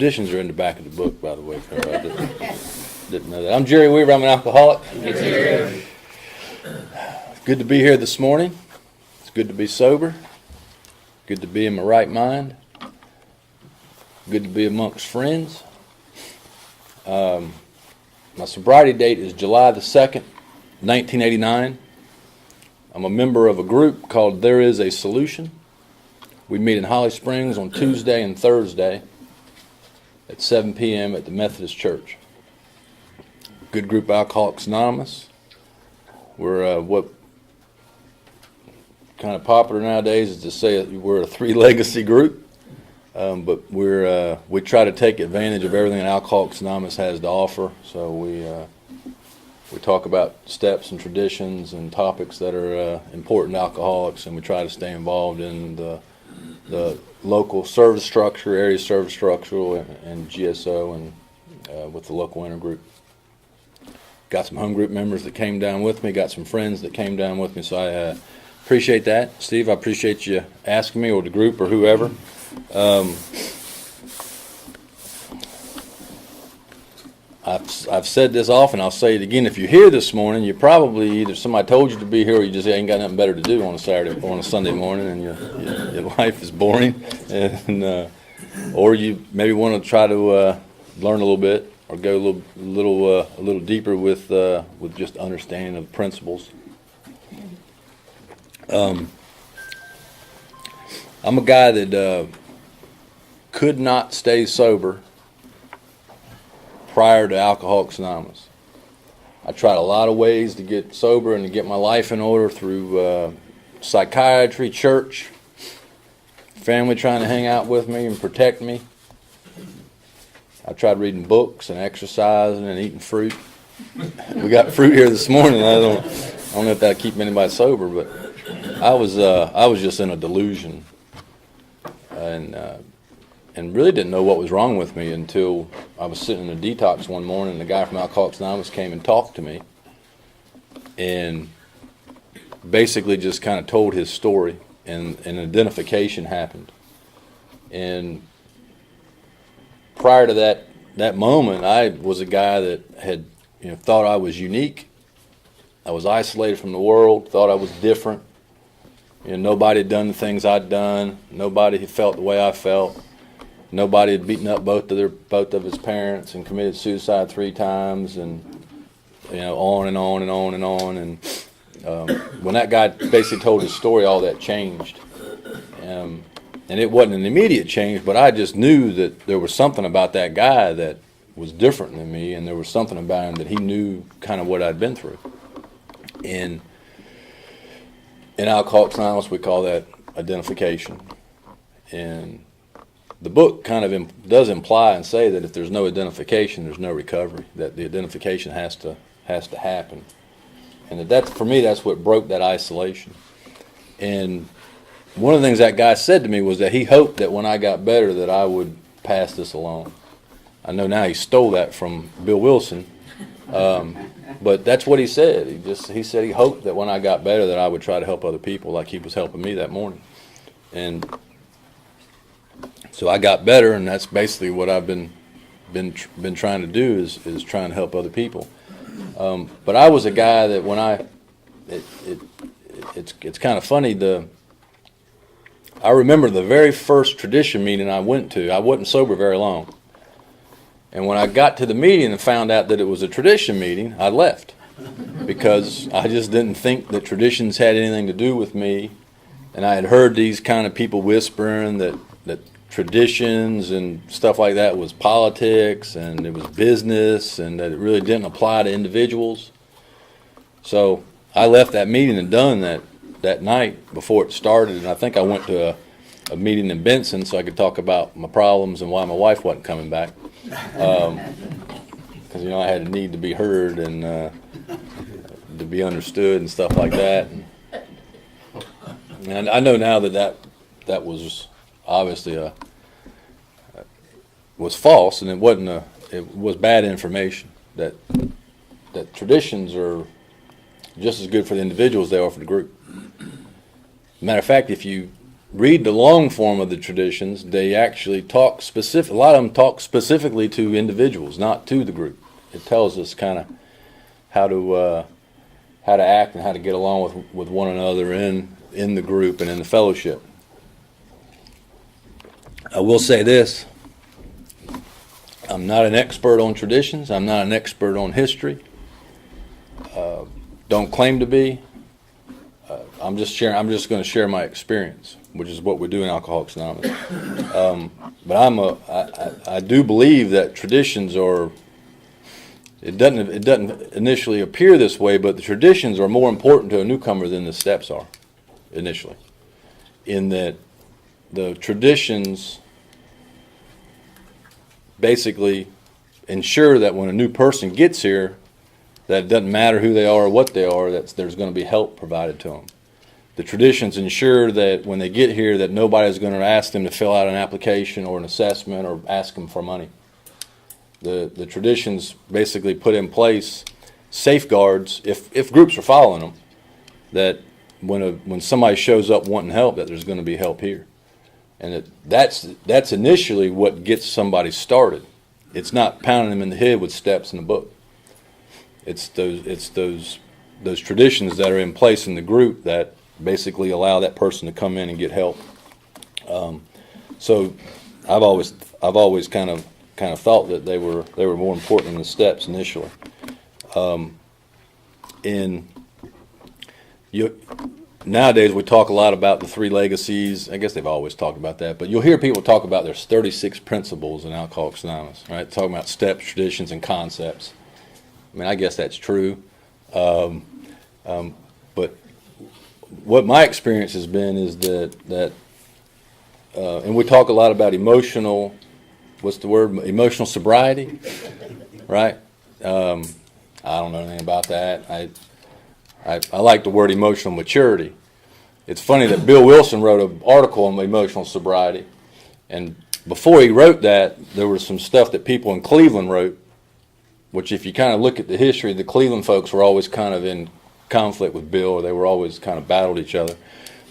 traditions are in the back of the book, by the way. For I didn't know that. I'm Jerry Weaver. I'm an alcoholic. It's good to be here this morning. It's good to be sober. Good to be in my right mind. Good to be amongst friends. My sobriety date is July the 2nd, 1989. I'm a member of a group called There Is a Solution. We meet in Holly Springs on Tuesday and Thursday at 7 p.m. at the Methodist Church. Good group, Alcoholics Anonymous. We're what kind of popular nowadays is to say we're a three-legacy group, but we try to take advantage of everything that Alcoholics Anonymous has to offer. So we talk about steps and traditions and topics that are important to alcoholics, and we try to stay involved in the local service structure, area service structure, and GSO, and with the local intergroup. Got some home group members that came down with me, got some friends that came down with me, so I appreciate that. Steve, I appreciate you asking me, or the group, or whoever. I've said this often, I'll say it again. If you're here this morning, you probably either somebody told you to be here, or you just ain't got nothing better to do on a Sunday morning, and your life is boring, and or you maybe want to try to learn a little bit, or go a little deeper with just understanding of principles. I'm a guy that could not stay sober prior to Alcoholics Anonymous. I tried a lot of ways to get sober and to get my life in order through psychiatry, church, family trying to hang out with me and protect me. I tried reading books and exercising and eating fruit. We got fruit here this morning. I don't know if that'll keep anybody sober, but I was just in a delusion, and really didn't know what was wrong with me until I was sitting in a detox one morning, and the guy from Alcoholics Anonymous came and talked to me, and basically just kind of told his story, and an identification happened. And prior to that moment, I was a guy that had thought I was unique. I was isolated from the world, thought I was different. Nobody had done the things I'd done. Nobody had felt the way I felt. Nobody had beaten up both of his parents and committed suicide 3 times, and on and on and on and on. And when that guy basically told his story, all that changed. And it wasn't an immediate change, but I just knew that there was something about that guy that was different than me, and there was something about him that he knew kind of what I'd been through. And in Alcoholics Anonymous, we call that identification. And the book kind of does imply and say that if there's no identification, there's no recovery, that the identification has to happen. And that for me, that's what broke that isolation. And one of the things that guy said to me was that he hoped that when I got better that I would pass this along. I know now he stole that from Bill Wilson, but that's what he said. He said he hoped that when I got better that I would try to help other people like he was helping me that morning. And so I got better, and that's basically what I've been trying to do is trying to help other people. But I was a guy that when it's kind of funny. I remember the very first tradition meeting I went to. I wasn't sober very long, and when I got to the meeting and found out that it was a tradition meeting, I left because I just didn't think that traditions had anything to do with me, and I had heard these kind of people whispering that traditions and stuff like that was politics and it was business and that it really didn't apply to individuals. So I left that meeting and done that night before it started, and I think I went to a meeting in Benson so I could talk about my problems and why my wife wasn't coming back, because I had a need to be heard and to be understood and stuff like that. And I know now that was obviously was false, and it was bad information. That traditions are just as good for the individual as they are for the group. Matter of fact, if you read the long form of the traditions, they actually talk specific. A lot of them talk specifically to individuals, not to the group. It tells us kind of how to act and how to get along with one another in the group and in the fellowship. I will say this: I'm not an expert on traditions. I'm not an expert on history. Don't claim to be. I'm just going to share my experience, which is what we do in Alcoholics Anonymous. But I do believe that traditions are. It doesn't initially appear this way, but the traditions are more important to a newcomer than the steps are initially. In that the traditions basically ensure that when a new person gets here, that it doesn't matter who they are or what they are, that there's going to be help provided to them. The traditions ensure that when they get here, that nobody's going to ask them to fill out an application or an assessment or ask them for money. The traditions basically put in place safeguards, if groups are following them, that when somebody shows up wanting help, that there's going to be help here. And that's initially what gets somebody started. It's not pounding them in the head with steps in the book. It's those traditions that are in place in the group that basically allow that person to come in and get help. So I've always kind of thought that they were more important than the steps initially. Nowadays we talk a lot about the 3 legacies. I guess they've always talked about that, but you'll hear people talk about there's 36 principles in Alcoholics Anonymous, right? Talking about steps, traditions, and concepts. I mean, I guess that's true. But what my experience has been is that and we talk a lot about emotional, what's the word? Emotional sobriety, right? I don't know anything about that. I like the word emotional maturity. It's funny that Bill Wilson wrote an article on emotional sobriety, and before he wrote that, there was some stuff that people in Cleveland wrote, which if you kind of look at the history, the Cleveland folks were always kind of in conflict with Bill, or they were always kind of battled each other.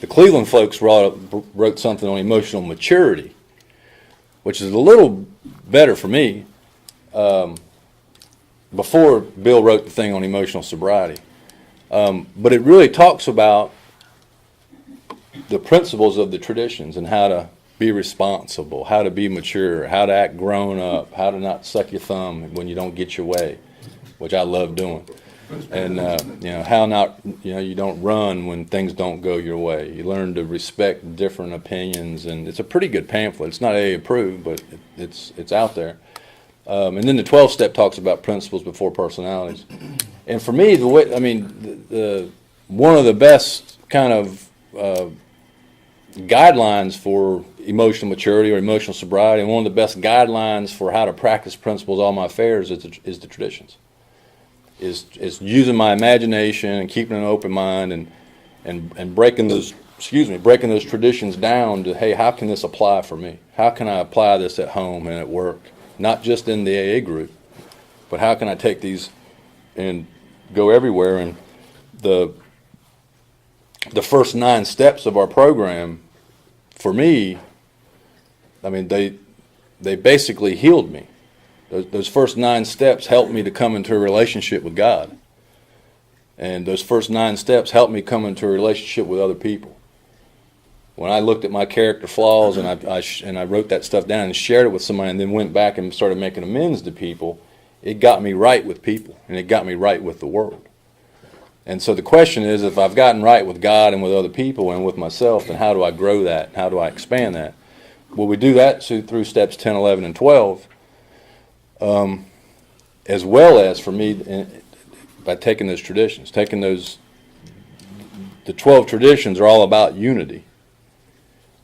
The Cleveland folks wrote something on emotional maturity, which is a little better for me, before Bill wrote the thing on emotional sobriety. But it really talks about the principles of the traditions and how to be responsible, how to be mature, how to act grown up, how to not suck your thumb when you don't get your way, which I love doing. And how not, you don't run when things don't go your way. You learn to respect different opinions, and it's a pretty good pamphlet. It's not AA approved, but it's out there. And then the 12-step talks about principles before personalities. And for me, one of the best kind of guidelines for emotional maturity or emotional sobriety, and one of the best guidelines for how to practice principles all my affairs is the traditions. Is using my imagination and keeping an open mind and breaking those traditions down to, hey, how can this apply for me? How can I apply this at home and at work? Not just in the AA group, but how can I take these and go everywhere? And the first 9 steps of our program, for me, they basically healed me. Those first 9 steps helped me to come into a relationship with God. And those first 9 steps helped me come into a relationship with other people. When I looked at my character flaws and I wrote that stuff down and shared it with somebody and then went back and started making amends to people, it got me right with people and it got me right with the world. And so the question is, if I've gotten right with God and with other people and with myself, then how do I grow that? How do I expand that? Well, we do that through steps 10, 11, and 12. As well as for me, by taking those traditions, the 12 traditions are all about unity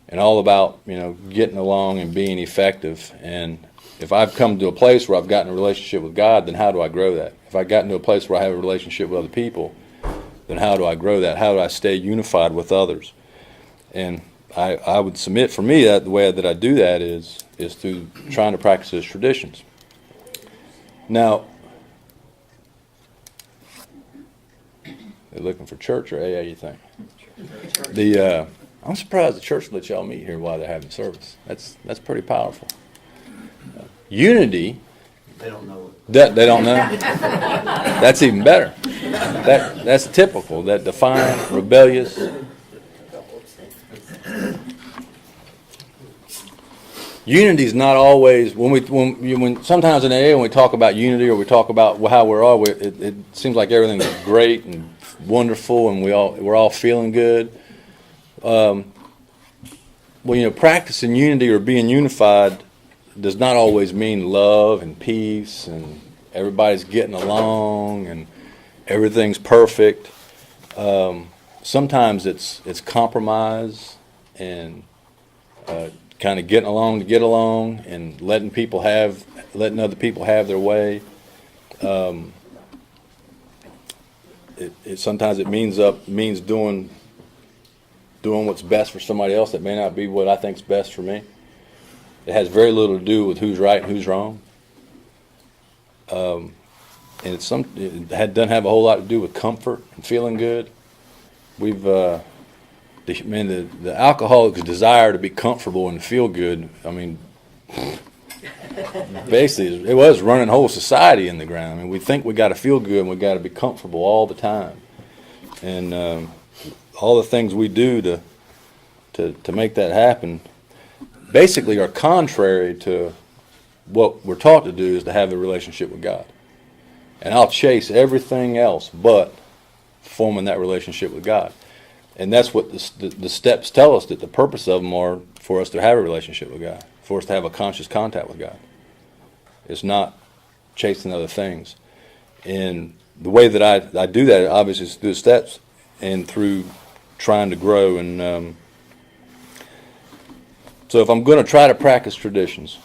and all about, getting along and being effective. And if I've come to a place where I've gotten a relationship with God, then how do I grow that? If I've gotten to a place where I have a relationship with other people, then how do I grow that? How do I stay unified with others? And I would submit for me that the way that I do that is through trying to practice those traditions. Now, they're looking for church or AA, you think? I'm surprised the church let y'all meet here while they're having service. That's pretty powerful. Unity. They don't know it. They don't know. That's even better. That's typical. That defiant, rebellious. Unity is not always when sometimes in AA when we talk about unity or we talk about how we're all. It seems like everything's great and wonderful and we're all feeling good. Well, practicing unity or being unified does not always mean love and peace and everybody's getting along and everything's perfect. Sometimes it's compromise and kind of getting along to get along and letting other people have their way. Sometimes it means doing what's best for somebody else that may not be what I think's best for me. It has very little to do with who's right and who's wrong. And doesn't have a whole lot to do with comfort and feeling good. The alcoholic's desire to be comfortable and feel good, I mean, basically, it was running whole society in the ground. I mean, we think we got to feel good and we got to be comfortable all the time. And all the things we do to make that happen basically are contrary to what we're taught to do, is to have a relationship with God. And I'll chase everything else but forming that relationship with God. And that's what the steps tell us, that the purpose of them are for us to have a relationship with God, for us to have a conscious contact with God. It's not chasing other things. And the way that I do that, obviously, is through the steps and through trying to grow. And so if I'm going to try to practice traditions,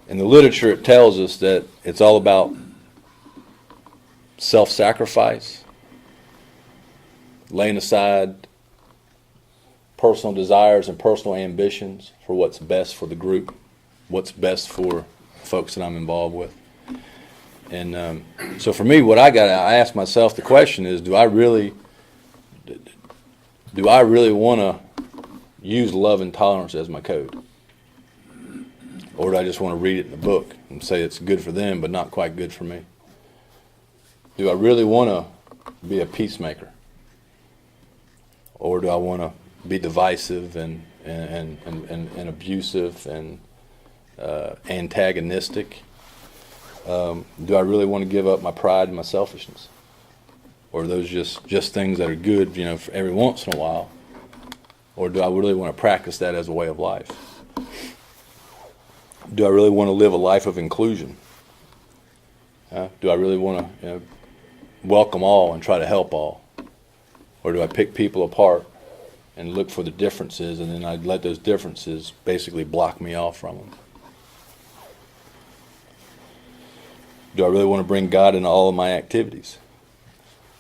in the literature it tells us that it's all about self-sacrifice, laying aside personal desires and personal ambitions for what's best for the group, what's best for folks that I'm involved with. And so for me, I ask myself the question is, do I really want to use love and tolerance as my code? Or do I just want to read it in a book and say it's good for them but not quite good for me? Do I really want to be a peacemaker? Or do I want to be divisive and abusive and antagonistic? Do I really want to give up my pride and my selfishness? Or are those just things that are good, for every once in a while? Or do I really want to practice that as a way of life? Do I really want to live a life of inclusion? Do I really want to welcome all and try to help all? Or do I pick people apart and look for the differences, and then I let those differences basically block me off from them? Do I really want to bring God into all of my activities?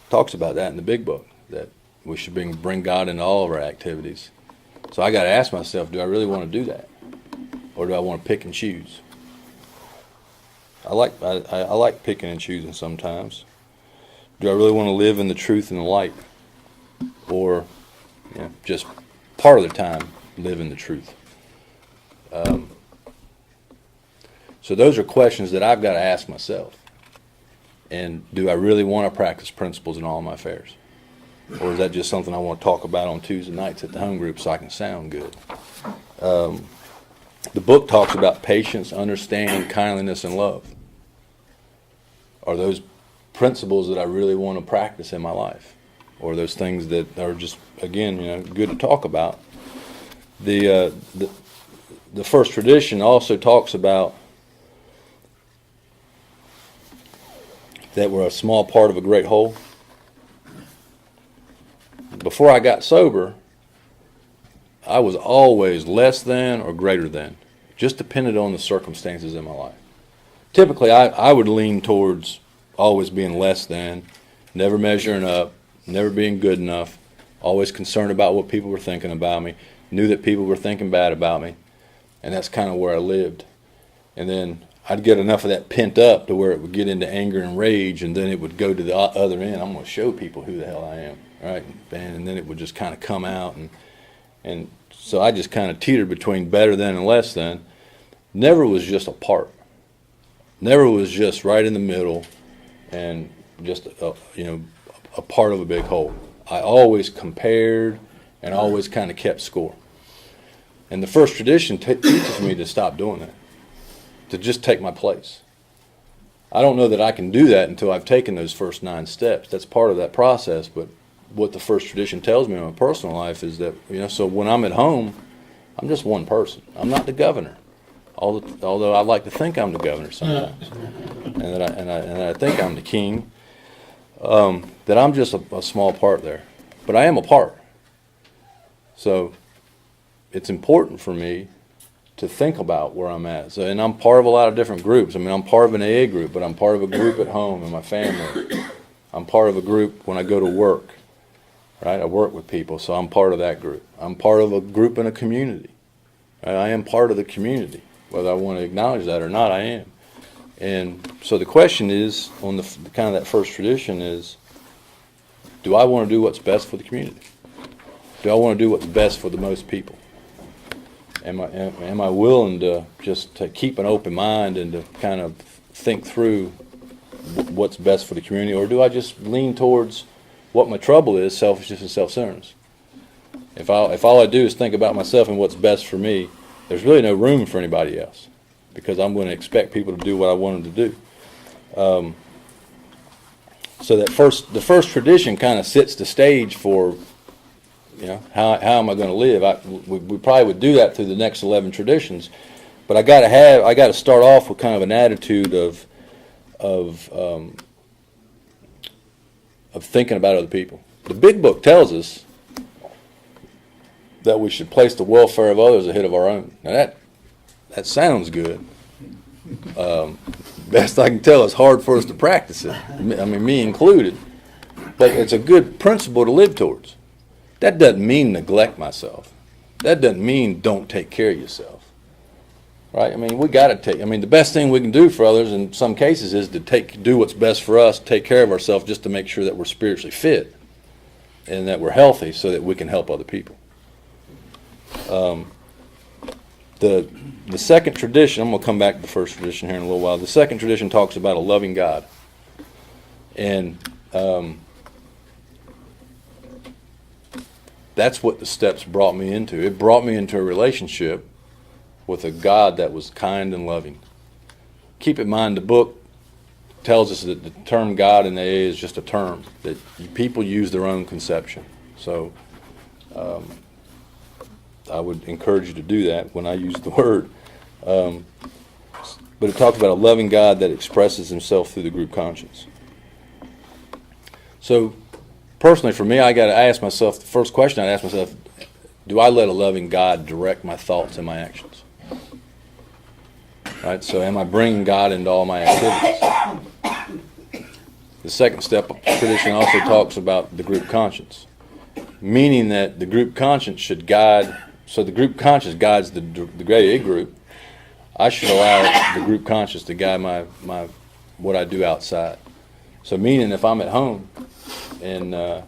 It talks about that in the big book, that we should bring God into all of our activities. So I got to ask myself, do I really want to do that? Or do I want to pick and choose? I like picking and choosing sometimes. Do I really want to live in the truth and the light? Or just part of the time live in the truth? So those are questions that I've got to ask myself. And do I really want to practice principles in all my affairs? Or is that just something I want to talk about on Tuesday nights at the home group so I can sound good? The book talks about patience, understanding, kindliness, and love. Are those principles that I really want to practice in my life? Or those things that are just, again, good to talk about? The first tradition also talks about that we're a small part of a great whole. Before I got sober, I was always less than or greater than, just depended on the circumstances in my life. Typically, I would lean towards always being less than, never measuring up, never being good enough, always concerned about what people were thinking about me, knew that people were thinking bad about me, and that's kind of where I lived. And then I'd get enough of that pent up to where it would get into anger and rage, and then it would go to the other end. I'm going to show people who the hell I am, right? And then it would just kind of come out, and so I just kind of teetered between better than and less than. Never was just a part. Never was just right in the middle, and just a part of a big whole. I always compared and always kind of kept score. And the first tradition teaches me to stop doing that, to just take my place. I don't know that I can do that until I've taken those first 9 steps. That's part of that process, but what the first tradition tells me in my personal life is that, so when I'm at home, I'm just one person. I'm not the governor, although I like to think I'm the governor sometimes, and that I think I'm the king, that I'm just a small part there. But I am a part. So it's important for me to think about where I'm at. So, and I'm part of a lot of different groups. I mean, I'm part of an AA group, but I'm part of a group at home in my family. I'm part of a group when I go to work, right? I work with people, so I'm part of that group. I'm part of a group in a community. Right? I am part of the community. Whether I want to acknowledge that or not, I am. And so the question is, on the kind of that first tradition is, do I want to do what's best for the community? Do I want to do what's best for the most people? Am I willing to just to keep an open mind and to kind of think through what's best for the community, or do I just lean towards what my trouble is, selfishness and self-centeredness? If all I do is think about myself and what's best for me, there's really no room for anybody else, because I'm going to expect people to do what I want them to do. So the first tradition kind of sets the stage for, how am I going to live? We probably would do that through the next 11 traditions, but I got to start off with kind of an attitude of thinking about other people. The Big Book tells us that we should place the welfare of others ahead of our own. Now that sounds good. Best I can tell, it's hard for us to practice it. I mean, me included. But it's a good principle to live towards. That doesn't mean neglect myself. That doesn't mean don't take care of yourself. Right? I mean, the best thing we can do for others in some cases is to do what's best for us, take care of ourselves, just to make sure that we're spiritually fit and that we're healthy so that we can help other people. The second tradition, I'm going to come back to the first tradition here in a little while. The second tradition talks about a loving God. And that's what the steps brought me into. It brought me into a relationship with a God that was kind and loving. Keep in mind, the book tells us that the term God in AA is just a term, that people use their own conception. So I would encourage you to do that when I use the word. But it talks about a loving God that expresses himself through the group conscience. So personally, for me, I got to ask myself, the first question I ask myself, do I let a loving God direct my thoughts and my actions? Right? So am I bringing God into all my activities? The second step of tradition also talks about the group conscience, meaning that the group conscience should guide. So the group conscience guides the AA group. I should allow the group conscience to guide my what I do outside. So meaning, if I'm at home and I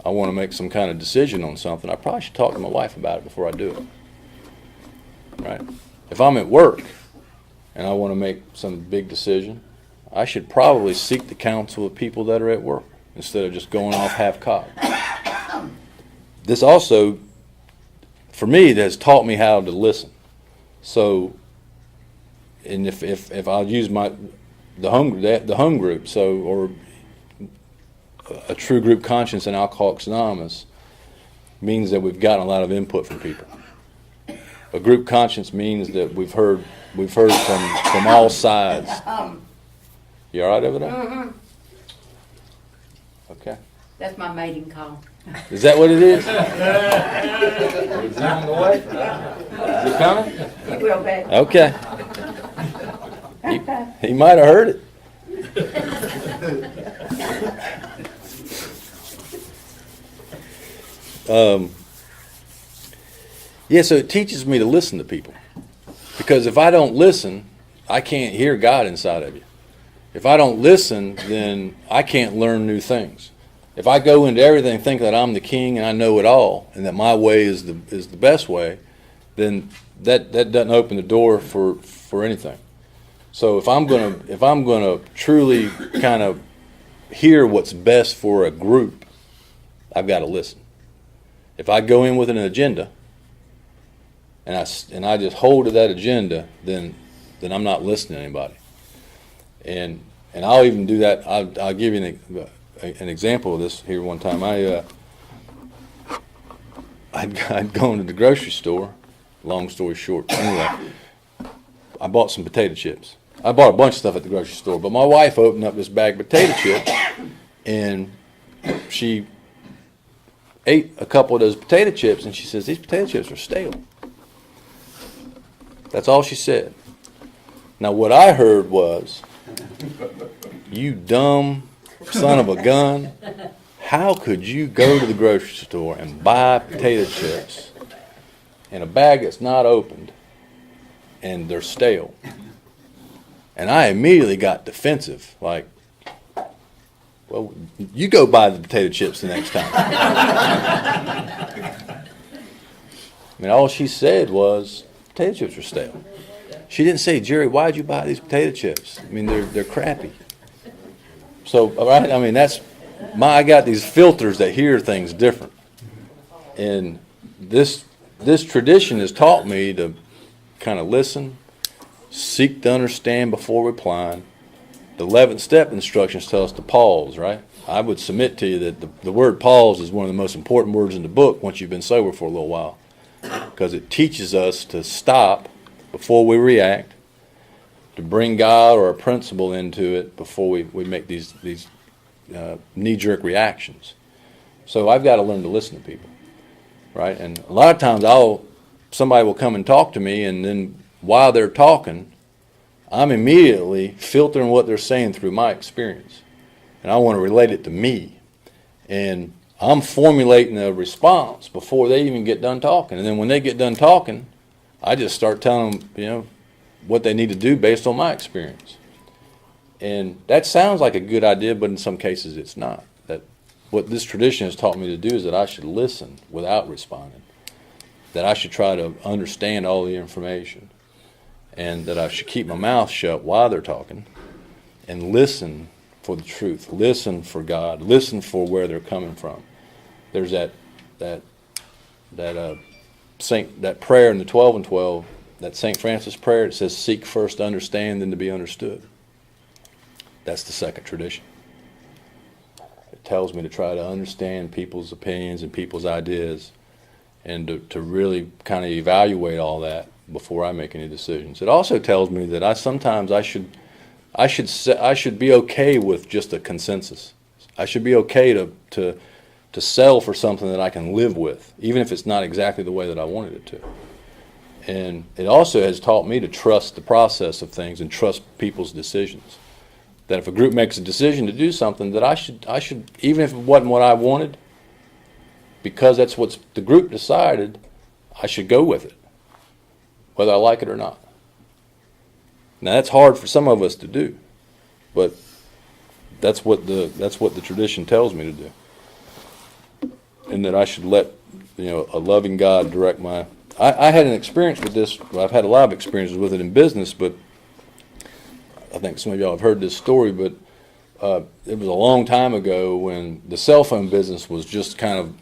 want to make some kind of decision on something, I probably should talk to my wife about it before I do it. Right? If I'm at work and I want to make some big decision, I should probably seek the counsel of people that are at work instead of just going off half-cocked. This also, for me, that has taught me how to listen. So, and if I'll use the home group, or a true group conscience in Alcoholics Anonymous means that we've gotten a lot of input from people. A group conscience means that we've heard from all sides. You all right over there? Mm-hmm. Okay. That's my mating call. Is that what it is? Is he on the way? Is it coming? It will be. Okay. He might have heard it. So it teaches me to listen to people. Because if I don't listen, I can't hear God inside of you. If I don't listen, then I can't learn new things. If I go into everything thinking that I'm the king and I know it all and that my way is the best way, then that doesn't open the door for anything. So if I'm gonna truly kind of hear what's best for a group, I've got to listen. If I go in with an agenda and I just hold to that agenda, then I'm not listening to anybody. And I'll even do that. I'll give you an example of this here. One time I'd gone to the grocery store. Long story short, anyway, I bought some potato chips. I bought a bunch of stuff at the grocery store, but my wife opened up this bag of potato chips, and she ate a couple of those potato chips, and she says, "These potato chips are stale." That's all she said. Now, what I heard was, "You dumb son of a gun, how could you go to the grocery store and buy potato chips in a bag that's not opened and they're stale?" And I immediately got defensive, like, "Well, you go buy the potato chips the next time." I mean, all she said was, "Potato chips are stale." She didn't say, "Jerry, why'd you buy these potato chips? I mean, they're crappy." So, right, I mean, I got these filters that hear things different. And this tradition has taught me to kind of listen, seek to understand before replying. The 11th step instructions tell us to pause, right? I would submit to you that the word pause is one of the most important words in the book once you've been sober for a little while, because it teaches us to stop before we react, to bring God or a principle into it before we make these knee-jerk reactions. So I've got to learn to listen to people, right? And a lot of times somebody will come and talk to me, and then while they're talking, I'm immediately filtering what they're saying through my experience. And I want to relate it to me. And I'm formulating a response before they even get done talking. And then when they get done talking, I just start telling them, what they need to do based on my experience. And that sounds like a good idea, but in some cases it's not. That what this tradition has taught me to do is that I should listen without responding. That I should try to understand all the information. And that I should keep my mouth shut while they're talking and listen for the truth. Listen for God. Listen for where they're coming from. There's that prayer in the 12 and 12, that St. Francis prayer. It says, "Seek first to understand, then to be understood." That's the second tradition. It tells me to try to understand people's opinions and people's ideas, and to really kind of evaluate all that before I make any decisions. It also tells me that I should be okay with just a consensus. I should be okay to settle for something that I can live with, even if it's not exactly the way that I wanted it to. And it also has taught me to trust the process of things and trust people's decisions. That if a group makes a decision to do something, that I should, even if it wasn't what I wanted, because that's what the group decided, I should go with it, whether I like it or not. Now that's hard for some of us to do, but that's what the tradition tells me to do, and that I should let a loving God direct my. I had an experience with this. Well, I've had a lot of experiences with it in business, but I think some of y'all have heard this story. But it was a long time ago when the cell phone business was just had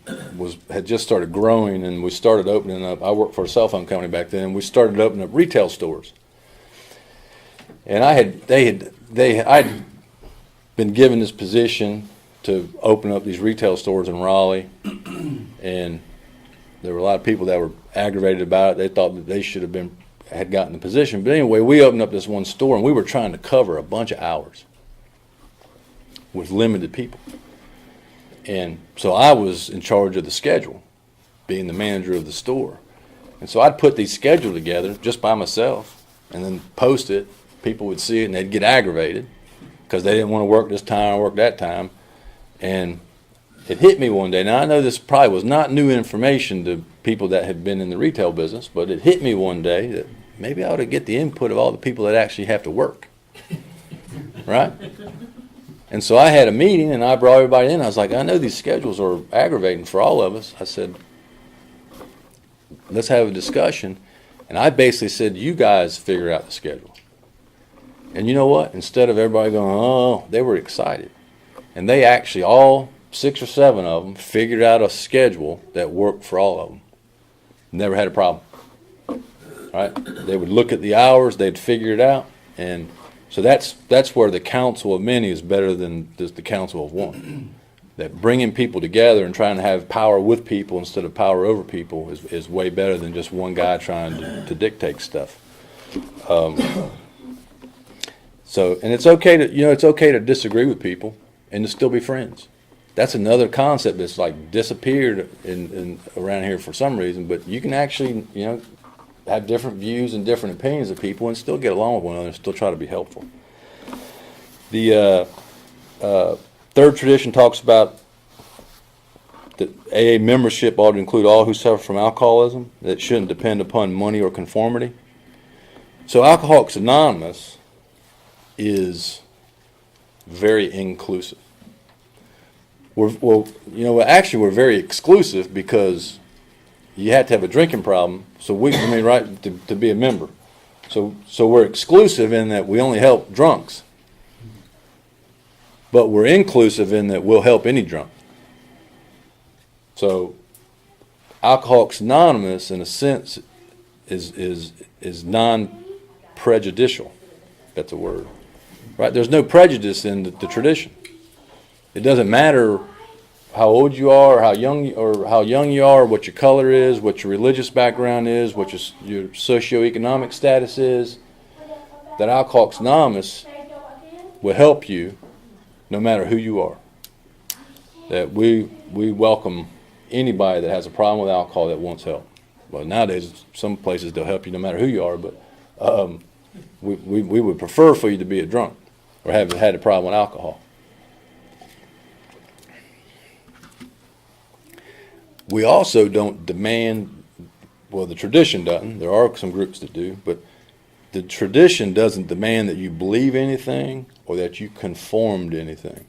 just started growing, and we started opening up. I worked for a cell phone company back then, and we started opening up retail stores. And I'd been given this position to open up these retail stores in Raleigh, and there were a lot of people that were aggravated about it. They thought that they should have had gotten the position. But anyway, we opened up this one store, and we were trying to cover a bunch of hours with limited people. And so I was in charge of the schedule, being the manager of the store. And so I'd put these schedules together just by myself and then post it. People would see it, and they'd get aggravated because they didn't want to work this time or work that time. And it hit me one day. Now, I know this probably was not new information to people that had been in the retail business, but it hit me one day that maybe I ought to get the input of all the people that actually have to work. Right? And so I had a meeting, and I brought everybody in. I was like, I know these schedules are aggravating for all of us. I said, let's have a discussion. And I basically said, you guys figure out the schedule. And you know what? Instead of everybody going, oh, they were excited. And they actually, all 6 or 7 of them, figured out a schedule that worked for all of them. Never had a problem. Right? They would look at the hours, they'd figure it out. And so that's where the council of many is better than just the council of one. That bringing people together and trying to have power with people instead of power over people is way better than just one guy trying to dictate stuff. So, and it's okay to disagree with people and to still be friends. That's another concept that's like disappeared in around here for some reason. But you can actually, have different views and different opinions of people and still get along with one another and still try to be helpful. The third tradition talks about that AA membership ought to include all who suffer from alcoholism, that it shouldn't depend upon money or conformity. So Alcoholics Anonymous is very inclusive. Actually we're very exclusive because you have to have a drinking problem, to be a member. So we're exclusive in that we only help drunks. But we're inclusive in that we'll help any drunk. So Alcoholics Anonymous, in a sense, is non-prejudicial. That's a word. Right? There's no prejudice in the tradition. It doesn't matter how old you are, or how young you are, what your color is, what your religious background is, what your socioeconomic status is. That Alcoholics Anonymous will help you no matter who you are. That we welcome anybody that has a problem with alcohol that wants help. Well, nowadays, some places they'll help you no matter who you are, but we would prefer for you to be a drunk or have had a problem with alcohol. We also don't demand, well, the tradition doesn't. There are some groups that do, but the tradition doesn't demand that you believe anything or that you conform to anything.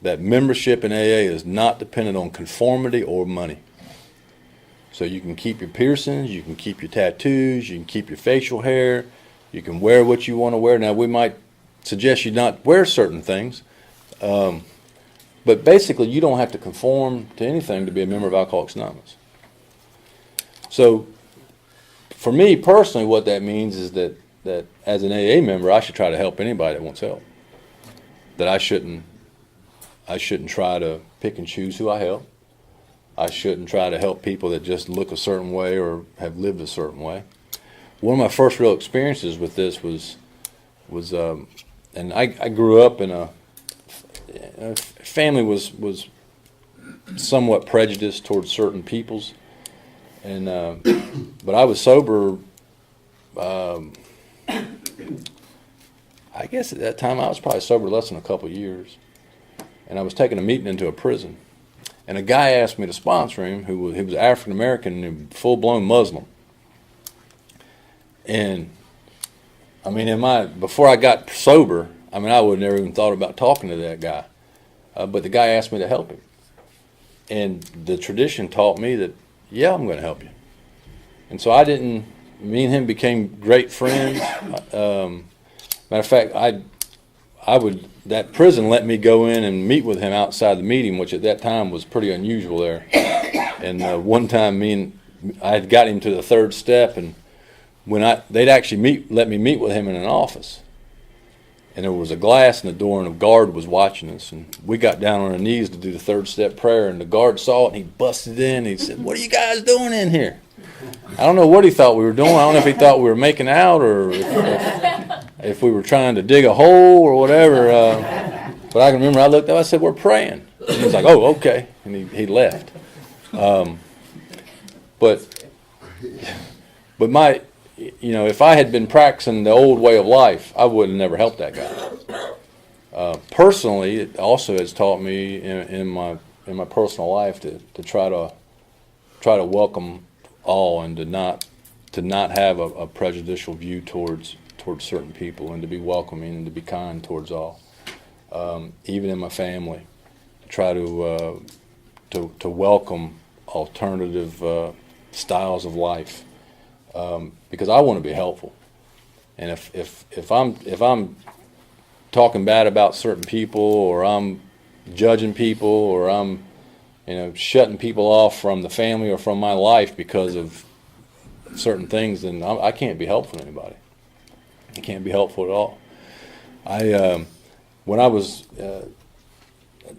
That membership in AA is not dependent on conformity or money. So you can keep your piercings, you can keep your tattoos, you can keep your facial hair, you can wear what you want to wear. Now, we might suggest you not wear certain things, but basically you don't have to conform to anything to be a member of Alcoholics Anonymous. So for me personally, what that means is that as an AA member, I should try to help anybody that wants help. That I shouldn't try to pick and choose who I help. I shouldn't try to help people that just look a certain way or have lived a certain way. One of my first real experiences with this was and I grew up in a family was somewhat prejudiced towards certain peoples, and but I was sober. I guess at that time I was probably sober less than a couple of years, and I was taking a meeting into a prison, and a guy asked me to sponsor him he was African American and full blown Muslim, and I mean before I got sober, I would never even thought about talking to that guy. But the guy asked me to help him. And the tradition taught me that, yeah, I'm going to help you. And so me and him became great friends. Matter of fact, that prison let me go in and meet with him outside the meeting, which at that time was pretty unusual there. And one time I had got him to the third step, and they'd actually let me meet with him in an office. And there was a glass in the door, and a guard was watching us. And we got down on our knees to do the third step prayer, and the guard saw it, and he busted in, and he said, "What are you guys doing in here?" I don't know what he thought we were doing. I don't know if he thought we were making out or if we were trying to dig a hole or whatever. But I can remember I looked up, I said, "We're praying." And he was like, "Oh, okay." And he left. But if I had been practicing the old way of life, I would have never helped that guy. Personally, it also has taught me in my personal life to try to welcome all and to not to not have a prejudicial view towards certain people, and to be welcoming and to be kind towards all. Even in my family, try to welcome alternative styles of life, because I want to be helpful. And if I'm talking bad about certain people, or I'm judging people, or I'm shutting people off from the family or from my life because of certain things, then I can't be helpful to anybody. I can't be helpful at all. When I was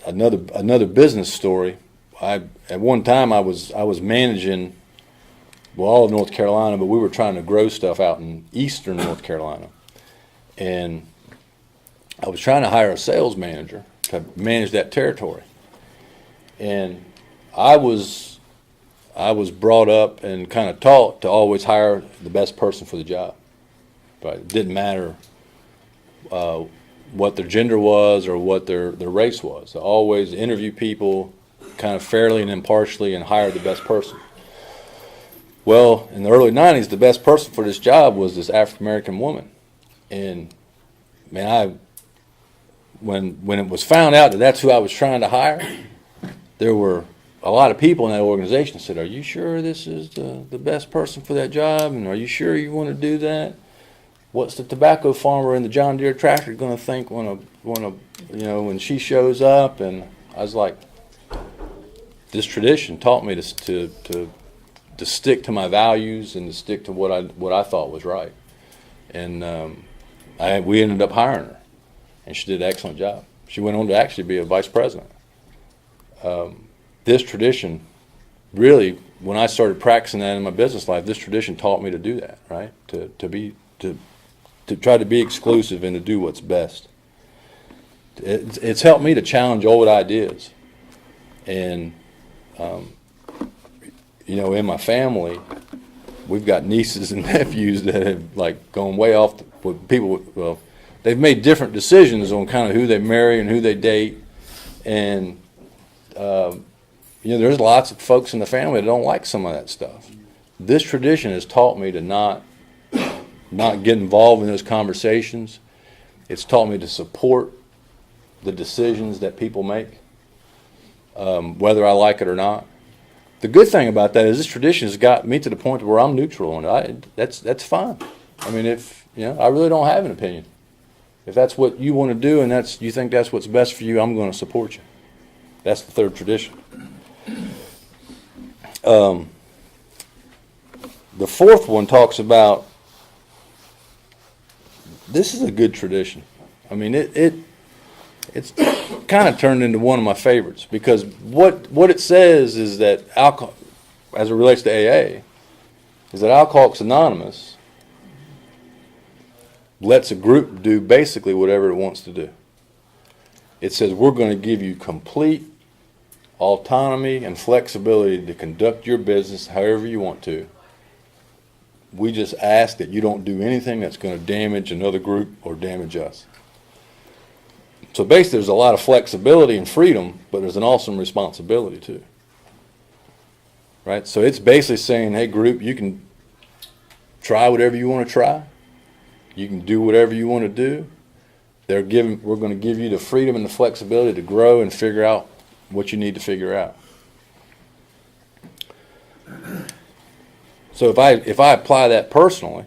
another business story, at one time I was managing, well, all of North Carolina, but we were trying to grow stuff out in eastern North Carolina, and I was trying to hire a sales manager to manage that territory. And I was brought up and kind of taught to always hire the best person for the job. Right? It didn't matter what their gender was or what their race was. I always interview people kind of fairly and impartially and hire the best person. Well, in the early 90s, the best person for this job was this African-American woman. And, man, when it was found out that that's who I was trying to hire, there were a lot of people in that organization that said, "Are you sure this is the best person for that job? And are you sure you want to do that? What's the tobacco farmer in the John Deere tractor going to think when she shows up?" And I was like, this tradition taught me to stick to my values and to stick to what I thought was right. And we ended up hiring her, and she did an excellent job. She went on to actually be a vice president. This tradition, really, when I started practicing that in my business life, this tradition taught me to do that, right? To try to be exclusive and to do what's best. It's helped me to challenge old ideas. And, in my family, we've got nieces and nephews that have gone way off with people. Well, they've made different decisions on kind of who they marry and who they date. And, there's lots of folks in the family that don't like some of that stuff. This tradition has taught me to not get involved in those conversations. It's taught me to support the decisions that people make, whether I like it or not. The good thing about that is this tradition has got me to the point where I'm neutral on it. That's fine. I mean, I really don't have an opinion. If that's what you want to do and you think that's what's best for you, I'm going to support you. That's the third tradition. The fourth one talks about, this is a good tradition. I mean, it's kind of turned into one of my favorites, because what it says is that alcohol, as it relates to AA, is that Alcoholics Anonymous lets a group do basically whatever it wants to do. It says, we're going to give you complete autonomy and flexibility to conduct your business however you want to. We just ask that you don't do anything that's going to damage another group or damage us. So basically there's a lot of flexibility and freedom, but there's an awesome responsibility too. Right? So it's basically saying, hey group, you can try whatever you want to try. You can do whatever you want to do. We're going to give you the freedom and the flexibility to grow and figure out what you need to figure out. So if I apply that personally,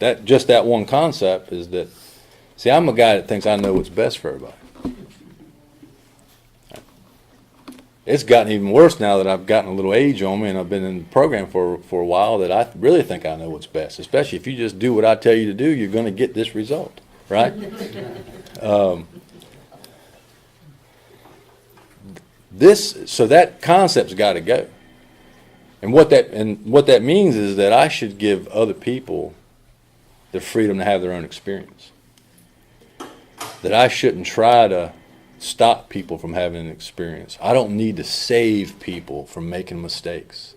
that one concept is that, see, I'm a guy that thinks I know what's best for everybody. It's gotten even worse now that I've gotten a little age on me and I've been in the program for a while, that I really think I know what's best. Especially if you just do what I tell you to do, you're going to get this result, right? So that concept's got to go. And what that means is that I should give other people the freedom to have their own experience. That I shouldn't try to stop people from having an experience. I don't need to save people from making mistakes.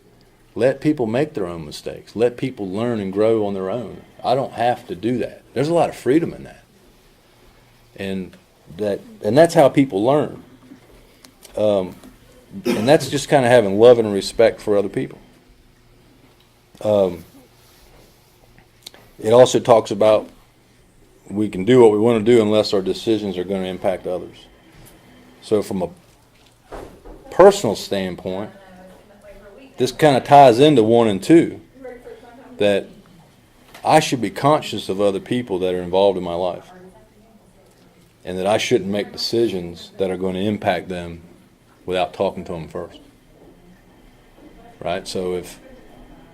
Let people make their own mistakes. Let people learn and grow on their own. I don't have to do that. There's a lot of freedom in that. And that's how people learn. And that's just kind of having love and respect for other people. It also talks about we can do what we want to do unless our decisions are going to impact others. So from a personal standpoint, this kind of ties into 1 and 2, that I should be conscious of other people that are involved in my life, and that I shouldn't make decisions that are going to impact them without talking to them first. Right? So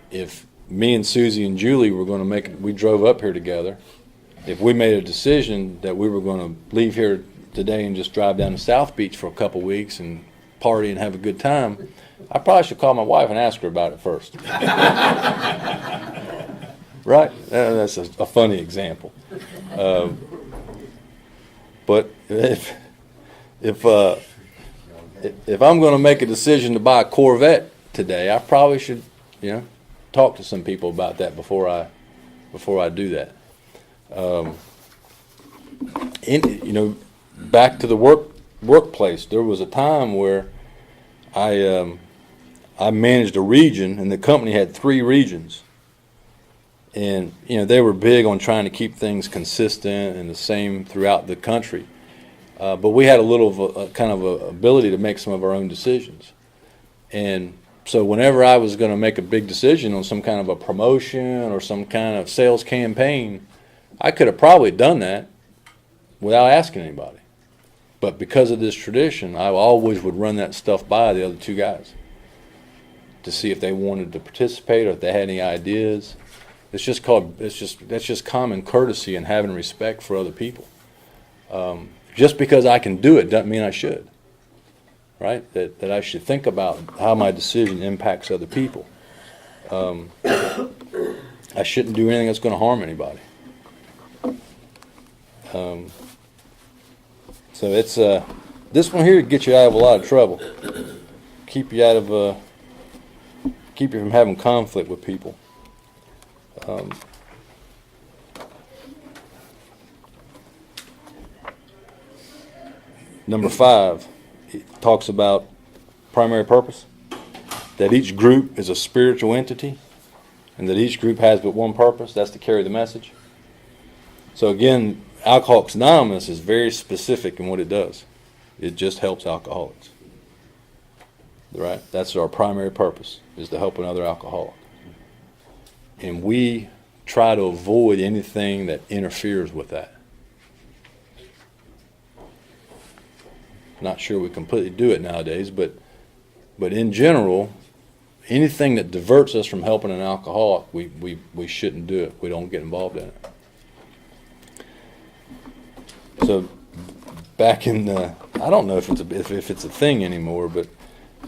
if me and Susie and Julie were going to we drove up here together, if we made a decision that we were going to leave here today and just drive down to South Beach for a couple weeks and party and have a good time, I probably should call my wife and ask her about it first. Right? That's a funny example. But if I'm going to make a decision to buy a Corvette today, I probably should, talk to some people about that before I do that. Back to the workplace, there was a time where I managed a region, and the company had 3 regions. And, they were big on trying to keep things consistent and the same throughout the country. But we had a little of a kind of a ability to make some of our own decisions. And so whenever I was going to make a big decision on some kind of a promotion or some kind of sales campaign, I could have probably done that without asking anybody. But because of this tradition, I always would run that stuff by the other 2 guys to see if they wanted to participate or if they had any ideas. That's just common courtesy and having respect for other people. Just because I can do it doesn't mean I should. Right? That I should think about how my decision impacts other people. I shouldn't do anything that's going to harm anybody. So it's this one here gets you out of a lot of trouble. Keep you from having conflict with people. Number 5, it talks about primary purpose, that each group is a spiritual entity, and that each group has but one purpose, that's to carry the message. So again, Alcoholics Anonymous is very specific in what it does. It just helps alcoholics. Right? That's our primary purpose, is to help another alcoholic. And we try to avoid anything that interferes with that. Not sure we completely do it nowadays, but in general, anything that diverts us from helping an alcoholic, we shouldn't do it. We don't get involved in it. So back in the, I don't know if it's a thing anymore, but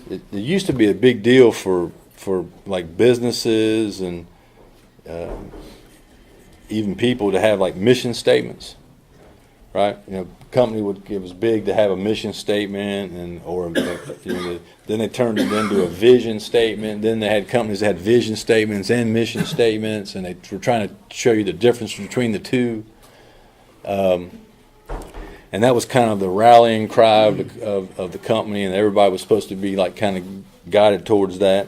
it used to be a big deal for like businesses and even people to have like mission statements, right? Company it was big to have a mission statement, then they turned it into a vision statement. Then they had companies that had vision statements and mission statements, and they were trying to show you the difference between the two. And that was kind of the rallying cry of the company, and everybody was supposed to be like kind of guided towards that.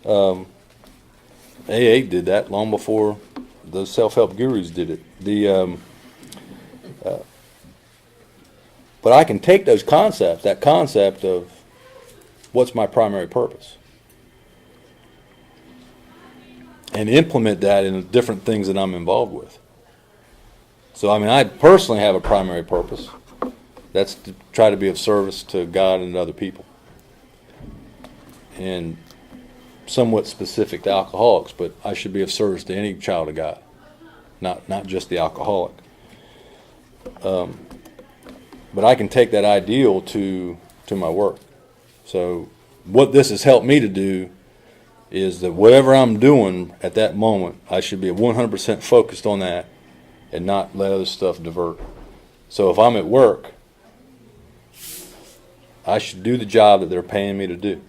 AA did that long before the self-help gurus did it. But I can take those concepts, that concept of what's my primary purpose, and implement that in different things that I'm involved with. So, I personally have a primary purpose. That's to try to be of service to God and other people. And somewhat specific to alcoholics, but I should be of service to any child of God, not just the alcoholic. But I can take that ideal to my work. So what this has helped me to do is that whatever I'm doing at that moment, I should be 100% focused on that and not let other stuff divert. So if I'm at work, I should do the job that they're paying me to do.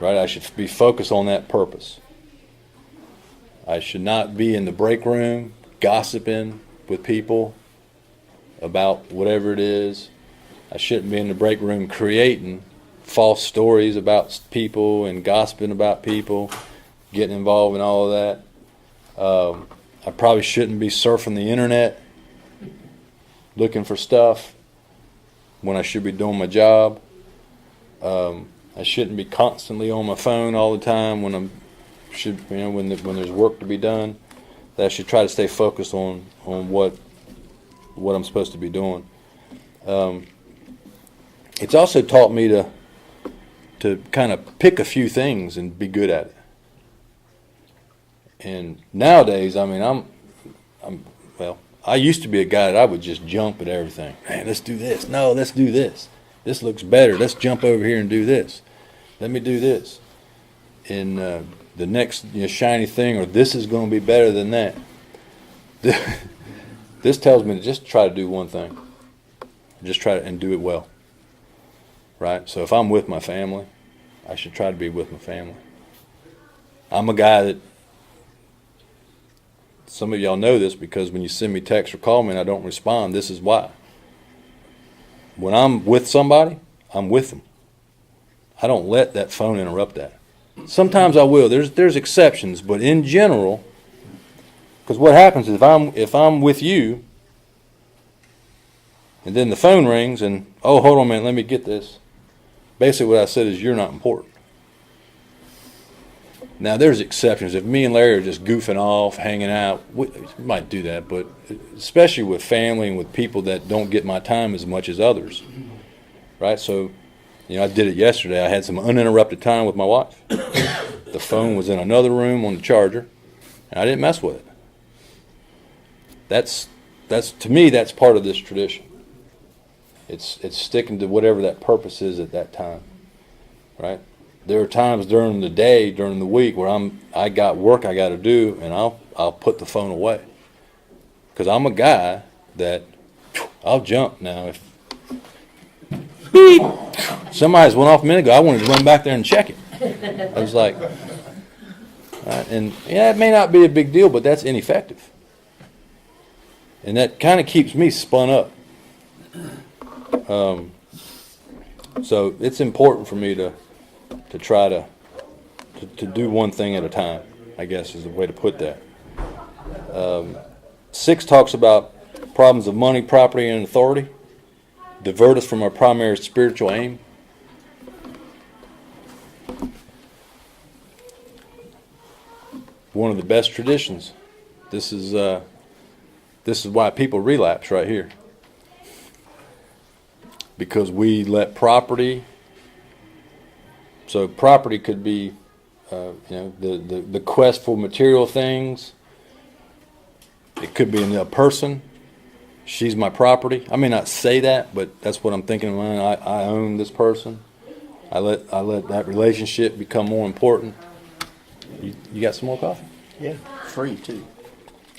Right? I should be focused on that purpose. I should not be in the break room gossiping with people about whatever it is. I shouldn't be in the break room creating false stories about people and gossiping about people, getting involved in all of that. I probably shouldn't be surfing the internet looking for stuff when I should be doing my job. I shouldn't be constantly on my phone all the time when when there's work to be done. That I should try to stay focused on what I'm supposed to be doing. It's also taught me to kind of pick a few things and be good at it. And nowadays, I mean, I used to be a guy that I would just jump at everything. Man, let's do this. No, let's do this. This looks better. Let's jump over here and do this. Let me do this. And the next shiny thing, or this is going to be better than that. This tells me to just try to do one thing. Just try to and do it well. Right? So if I'm with my family, I should try to be with my family. I'm a guy that, some of y'all know this because when you send me text or call me and I don't respond, this is why. When I'm with somebody, I'm with them. I don't let that phone interrupt that. Sometimes I will. There's exceptions, but in general, because what happens is if I'm with you, and then the phone rings and, oh, hold on a minute, let me get this. Basically what I said is you're not important. Now there's exceptions. If me and Larry are just goofing off, hanging out, we might do that, but especially with family and with people that don't get my time as much as others. Right? So, I did it yesterday. I had some uninterrupted time with my wife. The phone was in another room on the charger, and I didn't mess with it. That's to me, that's part of this tradition. It's sticking to whatever that purpose is at that time, right? There are times during the day, during the week, where I got work I got to do, and I'll put the phone away, because I'm a guy that I'll jump now if beep, somebody's went off a minute ago. I wanted to run back there and check it. I was like, and it may not be a big deal, but that's ineffective, and that kind of keeps me spun up. So it's important for me to try to do one thing at a time, I guess is the way to put that. 6 talks about problems of money, property, and authority. Divert us from our primary spiritual aim. One of the best traditions. This is why people relapse right here. Because we let property. So property could be, the quest for material things. It could be a person. She's my property. I may not say that, but that's what I'm thinking in mind. I own this person. I let that relationship become more important. You got some more coffee? Yeah, free too.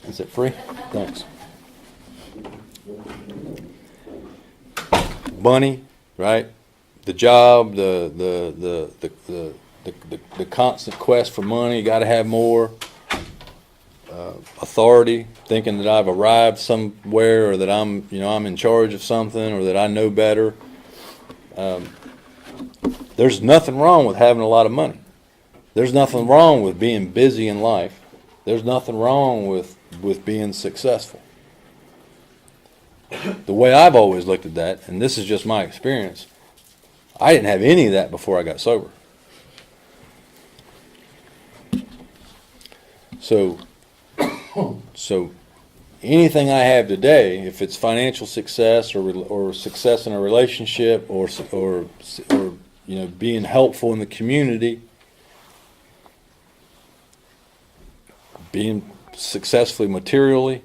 Is it free? Thanks. Money, right? The job, the constant quest for money. Got to have more. Authority, thinking that I've arrived somewhere, or that I'm in charge of something, or that I know better. There's nothing wrong with having a lot of money. There's nothing wrong with being busy in life. There's nothing wrong with being successful. The way I've always looked at that, and this is just my experience, I didn't have any of that before I got sober. So anything I have today, if it's financial success or success in a relationship or being helpful in the community, being successfully materially,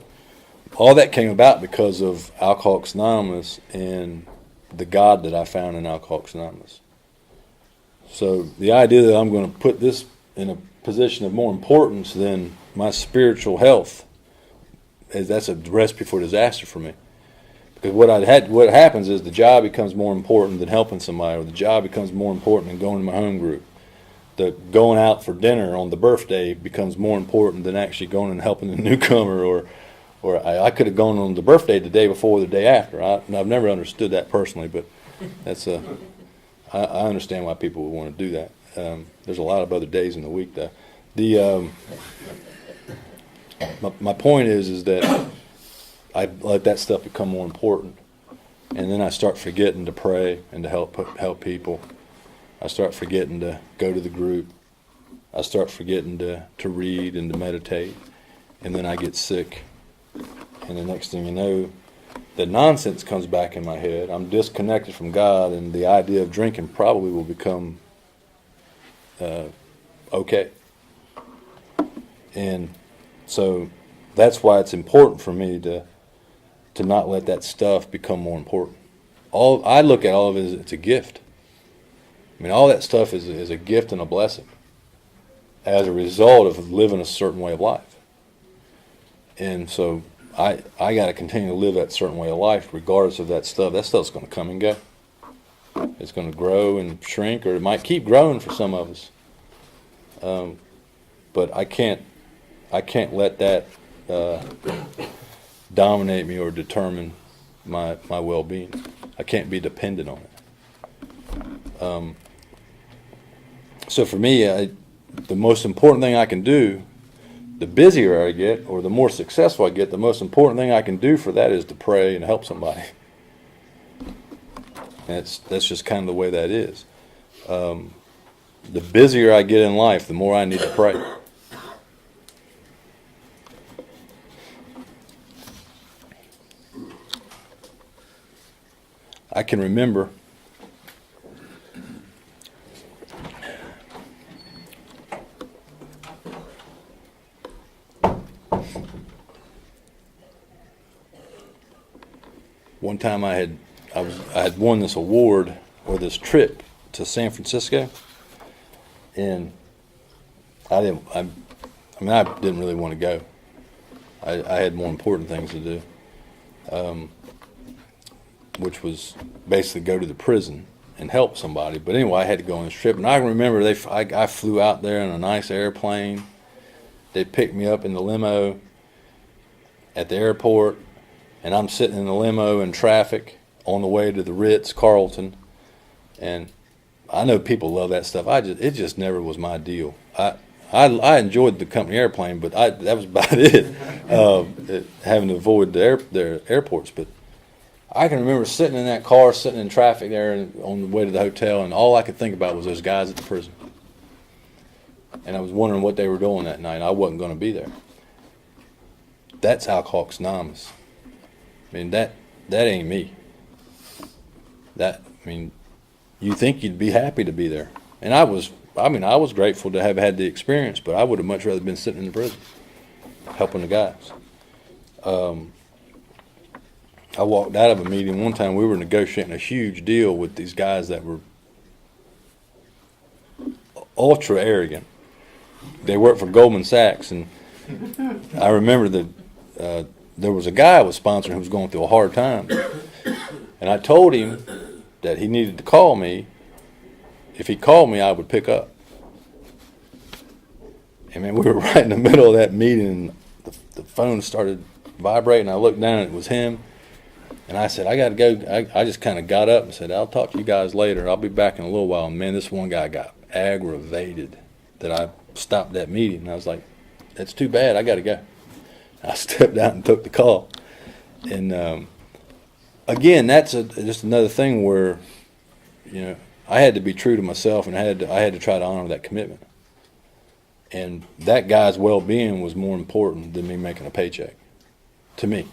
all that came about because of Alcoholics Anonymous and the God that I found in Alcoholics Anonymous. So the idea that I'm going to put this in a position of more importance than my spiritual health, that's a recipe for disaster for me. Because what happens is the job becomes more important than helping somebody, or the job becomes more important than going to my home group. The going out for dinner on the birthday becomes more important than actually going and helping the newcomer, or I could have gone on the birthday the day before or the day after. I've never understood that personally, but I understand why people would want to do that. There's a lot of other days in the week, though. my point is that I let that stuff become more important, and then I start forgetting to pray and to help people. I start forgetting to go to the group. I start forgetting to read and to meditate, and then I get sick. And the next thing you know, the nonsense comes back in my head. I'm disconnected from God, and the idea of drinking probably will become okay. And so that's why it's important for me to not let that stuff become more important. I look at all of it as it's a gift. I mean, all that stuff is a gift and a blessing as a result of living a certain way of life. And so I got to continue to live that certain way of life regardless of that stuff. That stuff's going to come and go. It's going to grow and shrink, or it might keep growing for some of us. But I can't let that dominate me or determine my well-being. I can't be dependent on it. So for me, the most important thing I can do, the busier I get or the more successful I get, the most important thing I can do for that is to pray and help somebody. That's just kind of the way that is. The busier I get in life, the more I need to pray. I can remember one time I had won this award or this trip to San Francisco, and I didn't really want to go. I had more important things to do, which was basically go to the prison and help somebody. But anyway, I had to go on this trip, and I remember I flew out there in a nice airplane. They picked me up in the limo at the airport, and I'm sitting in the limo in traffic on the way to the Ritz-Carlton, and I know people love that stuff. It just never was my deal. I enjoyed the company airplane, but that was about it. Having to avoid their airports, but I can remember sitting in that car, sitting in traffic there on the way to the hotel, and all I could think about was those guys at the prison. And I was wondering what they were doing that night. I wasn't going to be there. That's Alcoholics Anonymous. I mean, that ain't me. You think you'd be happy to be there. And I was grateful to have had the experience, but I would have much rather been sitting in the prison, helping the guys. I walked out of a meeting one time. We were negotiating a huge deal with these guys that were ultra arrogant. They worked for Goldman Sachs, and I remember that there was a guy I was sponsoring who was going through a hard time, and I told him that he needed to call me. If he called me, I would pick up. And man, we were right in the middle of that meeting, and the phone started vibrating. I looked down, and it was him. And I said, I got to go. I just kind of got up and said, I'll talk to you guys later. I'll be back in a little while. And man, this one guy got aggravated that I stopped that meeting. And I was like, that's too bad. I got to go. I stepped out and took the call. And again, that's just another thing where, I had to be true to myself, and I had to try to honor that commitment. And that guy's well-being was more important than me making a paycheck, to me.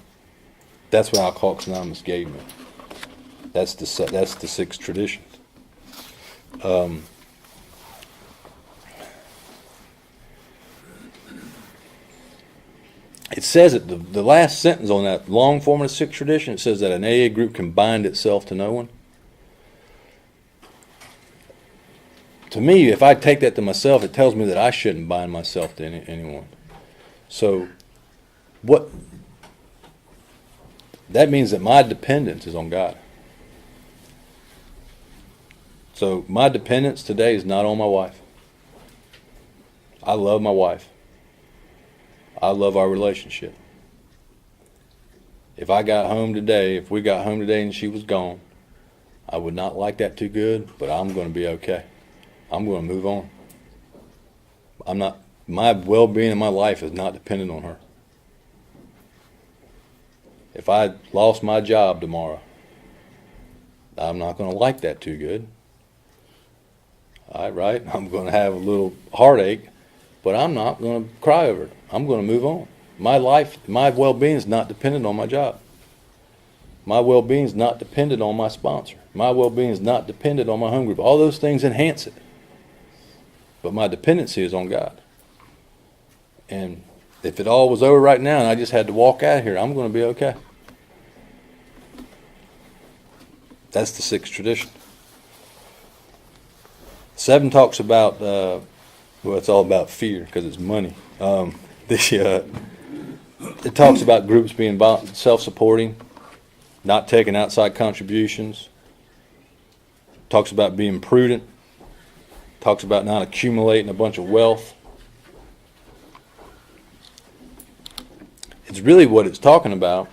That's what Alcoholics Anonymous gave me. That's the sixth tradition. It says that the last sentence on that long form of the sixth tradition, it says that an AA group can bind itself to no one. To me, if I take that to myself, it tells me that I shouldn't bind myself to anyone. So, that means that my dependence is on God. So my dependence today is not on my wife. I love my wife. I love our relationship. If we got home today and she was gone, I would not like that too good, but I'm going to be okay. I'm going to move on. My well-being in my life is not dependent on her. if I lost my job tomorrow, I'm not going to like that too good. All right? I'm going to have a little heartache, but I'm not going to cry over it. I'm going to move on. My life, my well-being is not dependent on my job. My well-being is not dependent on my sponsor. My well-being is not dependent on my home group. All those things enhance it. But my dependency is on God. And if it all was over right now and I just had to walk out of here, I'm going to be okay. That's the sixth tradition. 7 talks about, well, it's all about fear because it's money. It talks about groups being self-supporting, not taking outside contributions. Talks about being prudent. Talks about not accumulating a bunch of wealth. It's really what it's talking about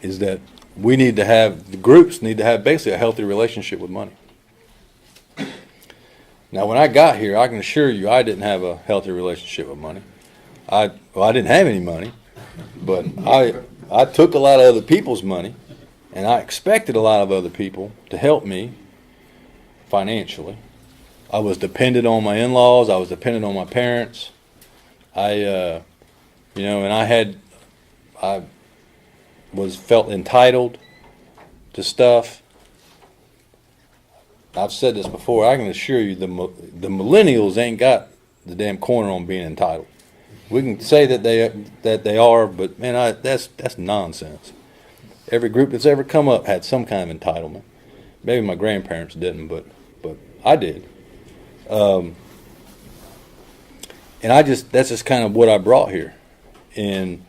is that the groups need to have basically a healthy relationship with money. Now, when I got here, I can assure you I didn't have a healthy relationship with money. I didn't have any money, but I took a lot of other people's money, and I expected a lot of other people to help me financially. I was dependent on my in-laws. I was dependent on my parents. And I felt entitled to stuff. I've said this before. I can assure you the millennials ain't got the damn corner on being entitled. We can say that they are, but man, that's nonsense. Every group that's ever come up had some kind of entitlement. Maybe my grandparents didn't, but I did. And that's just kind of what I brought here. And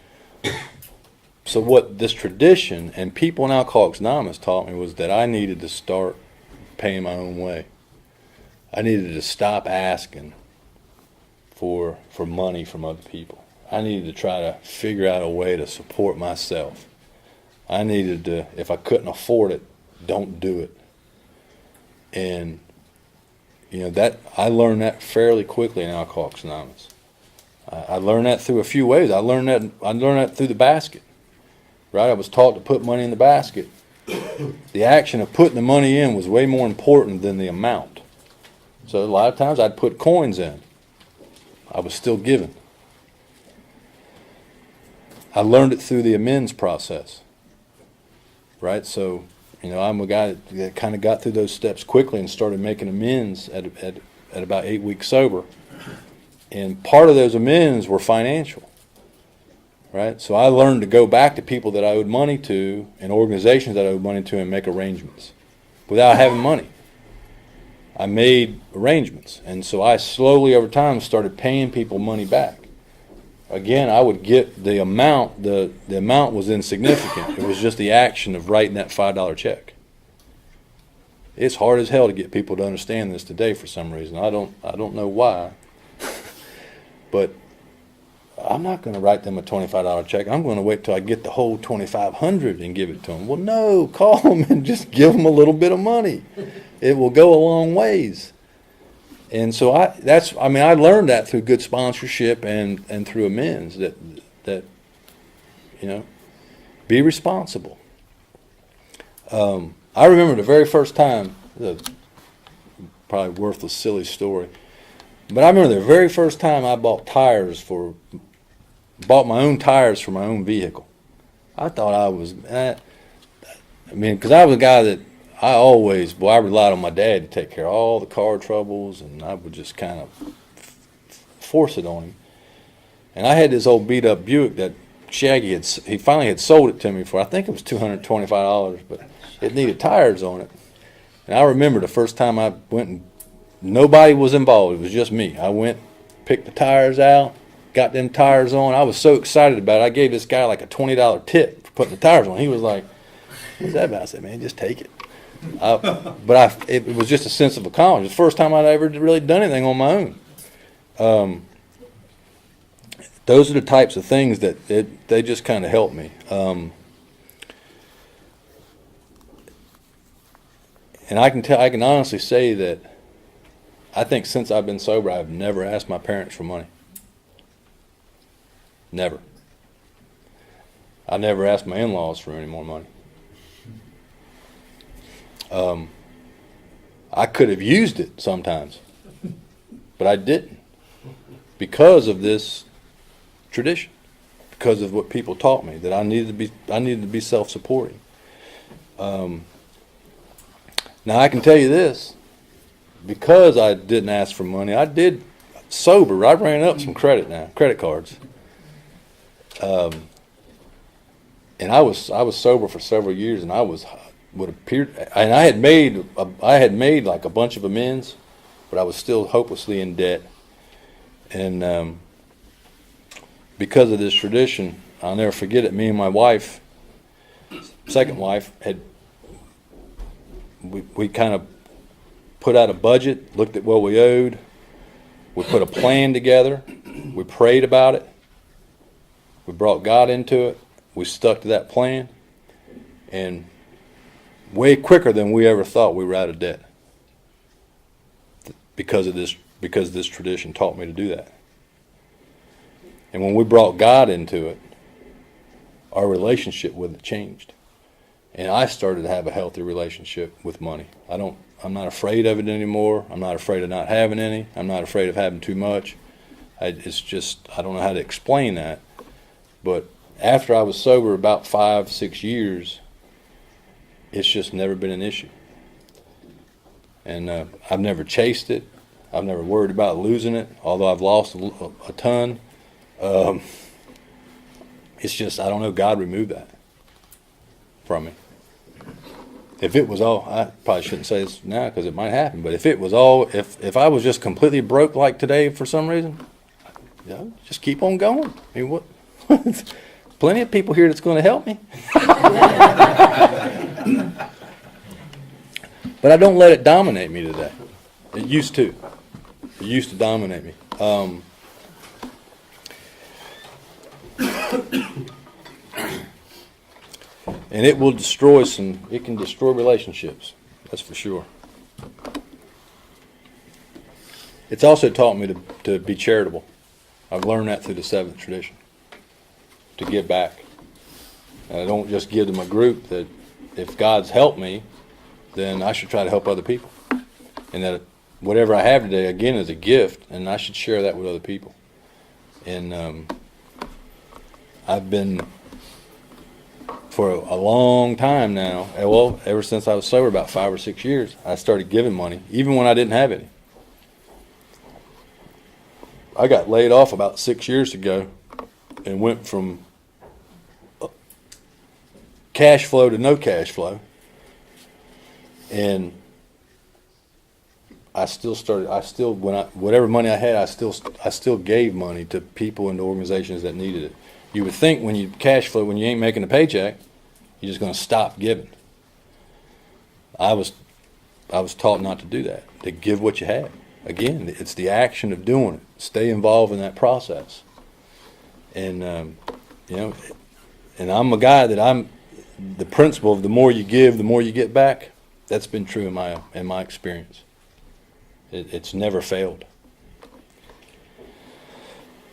so what this tradition and people in Alcoholics Anonymous taught me was that I needed to start paying my own way. I needed to stop asking for money from other people. I needed to try to figure out a way to support myself. I needed to, if I couldn't afford it, don't do it. And that I learned that fairly quickly in Alcoholics Anonymous. I learned that through a few ways. I learned that through the basket. Right? I was taught to put money in the basket. The action of putting the money in was way more important than the amount. So a lot of times I'd put coins in. I was still giving. I learned it through the amends process. Right? So, I'm a guy that kind of got through those steps quickly and started making amends at about 8 weeks sober. And part of those amends were financial. Right? So I learned to go back to people that I owed money to and organizations that I owed money to and make arrangements without having money. I made arrangements. And so I slowly over time started paying people money back. Again, I would get the amount, the amount was insignificant. It was just the action of writing that $5 check. It's hard as hell to get people to understand this today for some reason. I don't know why. But I'm not going to write them a $25 check. I'm going to wait till I get the whole $2,500 and give it to them. Well, no, call them and just give them a little bit of money. It will go a long ways. And so I learned that through good sponsorship and through amends that be responsible. I remember the very first time, probably worthless, silly story, but I remember the very first time I bought my own tires for my own vehicle. I thought I was, because I was a guy that I relied on my dad to take care of all the car troubles, and I would just kind of force it on him. And I had this old beat up Buick that Shaggy he finally had sold it to me for, I think it was $225, but it needed tires on it. And I remember the first time I went and nobody was involved. It was just me. I went, picked the tires out, got them tires on. I was so excited about it. I gave this guy like a $20 tip for putting the tires on. He was like, "What's that about?" I said, "Man, just take it." It was just a sense of accomplishment. The first time I'd ever really done anything on my own. Those are the types of things that they just kind of helped me. And I can honestly say that I think since I've been sober, I've never asked my parents for money. Never. I never asked my in-laws for any more money. I could have used it sometimes, but I didn't because of this tradition, because of what people taught me, that I needed to be self-supporting. Now I can tell you this, because I didn't ask for money, I did sober. I ran up some credit cards. And I was sober for several years, and I had made like a bunch of amends, but I was still hopelessly in debt. And because of this tradition, I'll never forget it. Me and my wife, second wife, we kind of put out a budget, looked at what we owed. We put a plan together. We prayed about it. We brought God into it. We stuck to that plan. And way quicker than we ever thought, we were out of debt. Because this tradition taught me to do that. And when we brought God into it, our relationship with it changed. And I started to have a healthy relationship with money. I'm not afraid of it anymore. I'm not afraid of not having any. I'm not afraid of having too much. It's just, I don't know how to explain that. But after I was sober about 5-6 years, it's just never been an issue. And I've never chased it. I've never worried about losing it, although I've lost a ton. It's just, I don't know, God removed that from me. If it was all, I probably shouldn't say this now because it might happen, but if it was all, if I was just completely broke like today for some reason, just keep on going. I mean, what? Plenty of people here that's going to help me. But I don't let it dominate me today. It used to. It used to dominate me. And it will it can destroy relationships. That's for sure. It's also taught me to be charitable. I've learned that through the seventh tradition. To give back. And I don't just give to my group, that if God's helped me, then I should try to help other people. And that whatever I have today, again, is a gift, and I should share that with other people. And I've been, for a long time now, well, ever since I was sober, about 5 or 6 years, I started giving money, even when I didn't have any. I got laid off about 6 years ago and went from cash flow to no cash flow. And whatever money I had, I still gave money to people and organizations that needed it. You would think when you cash flow, when you ain't making a paycheck, you're just going to stop giving. I was taught not to do that, to give what you have. Again, it's the action of doing it. Stay involved in that process. And, and I'm a guy that the principle of the more you give, the more you get back. That's been true in my experience. It's never failed.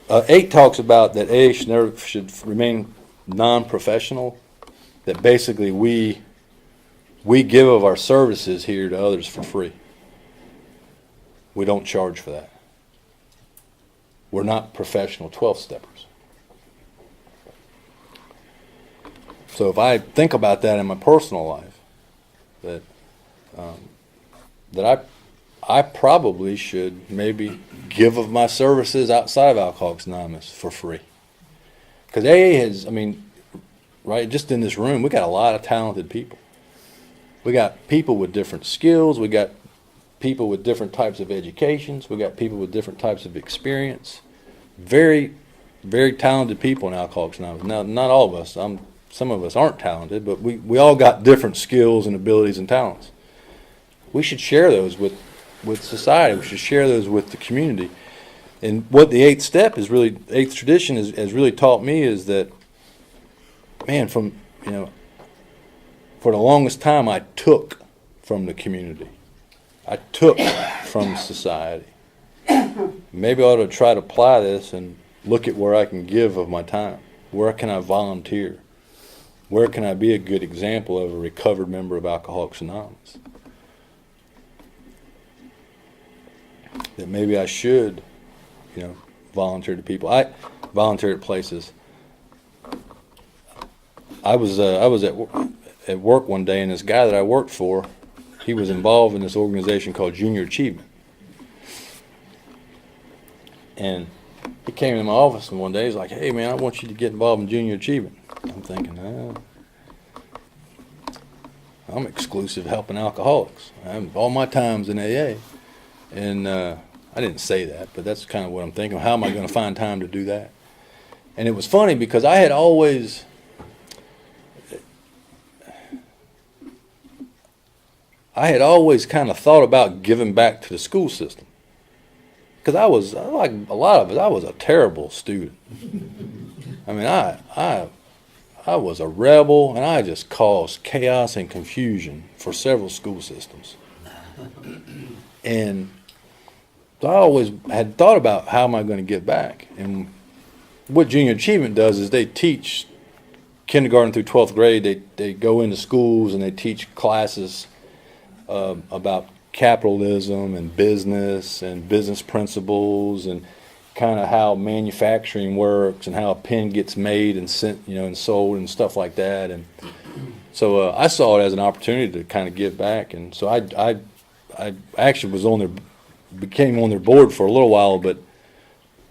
8 talks about that AA should remain non-professional. That basically we give of our services here to others for free. We don't charge for that. We're not professional 12-steppers. So if I think about that in my personal life, that I probably should maybe give of my services outside of Alcoholics Anonymous for free. Because AA has, right, just in this room, we got a lot of talented people. We got people with different skills. We got people with different types of educations. We got people with different types of experience. Very, very talented people in Alcoholics Anonymous. Now, not all of us. Some of us aren't talented, but we all got different skills and abilities and talents. We should share those with society. We should share those with the community. And what the eighth tradition has really taught me is that, man, for the longest time I took from the community. I took from society. Maybe I ought to try to apply this and look at where I can give of my time. Where can I volunteer? where can I be a good example of a recovered member of Alcoholics Anonymous? That maybe I should, volunteer to people. I volunteer at places. I was at work one day, and this guy that I worked for, he was involved in this organization called Junior Achievement. And he came in my office, and one day he's like, "Hey man, I want you to get involved in Junior Achievement." I'm thinking, I'm exclusive helping alcoholics. All my time's in AA. And I didn't say that, but that's kind of what I'm thinking. How am I going to find time to do that? And it was funny because I had always kind of thought about giving back to the school system. Because I was, like a lot of us, I was a terrible student. I mean, I was a rebel, and I just caused chaos and confusion for several school systems. And so I always had thought about how am I going to give back. And what Junior Achievement does is they teach kindergarten through 12th grade. They go into schools and they teach classes about capitalism and business principles and kind of how manufacturing works and how a pen gets made and sent, and sold and stuff like that. And so I saw it as an opportunity to kind of give back. And so I actually became on their board for a little while, but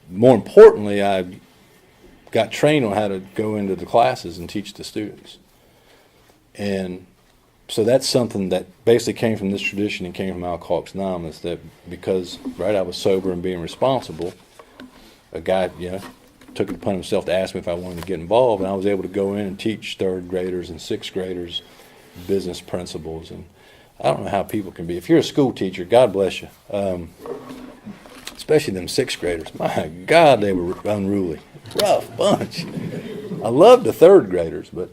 more importantly, I got trained on how to go into the classes and teach the students. And so that's something that basically came from this tradition and came from Alcoholics Anonymous, that because, I was sober and being responsible, a guy, took it upon himself to ask me if I wanted to get involved, and I was able to go in and teach third graders and sixth graders business principles. And I don't know how people can be. If you're a school teacher, God bless you. Especially them sixth graders. My God, they were unruly. Rough bunch. I loved the third graders, but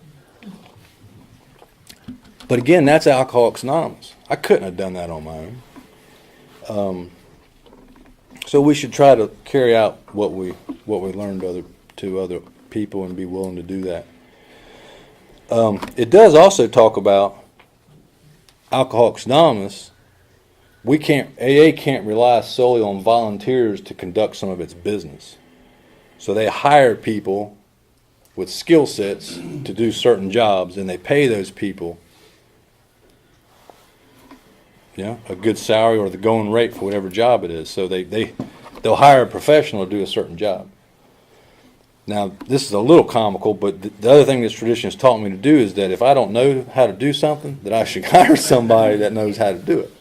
again, that's Alcoholics Anonymous. I couldn't have done that on my own. So we should try to carry out what we learned to other people and be willing to do that. It does also talk about Alcoholics Anonymous. AA can't rely solely on volunteers to conduct some of its business. So they hire people with skill sets to do certain jobs, and they pay those people a good salary or the going rate for whatever job it is. So they'll hire a professional to do a certain job. Now, this is a little comical, but the other thing this tradition has taught me to do is that if I don't know how to do something, that I should hire somebody that knows how to do it.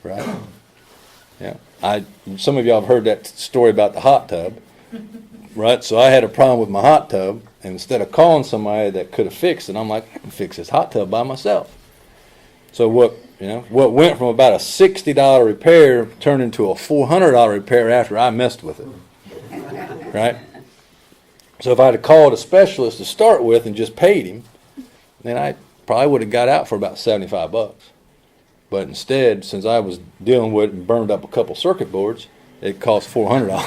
Right? Yeah. Some of y'all have heard that story about the hot tub. Right? So I had a problem with my hot tub, and instead of calling somebody that could have fixed it, I'm like, I can fix this hot tub by myself. So what went from about a $60 repair turned into a $400 repair after I messed with it. Right? So if I had called a specialist to start with and just paid him, then I probably would have got out for about $75. But instead, since I was dealing with it and burned up a couple circuit boards, it cost $400.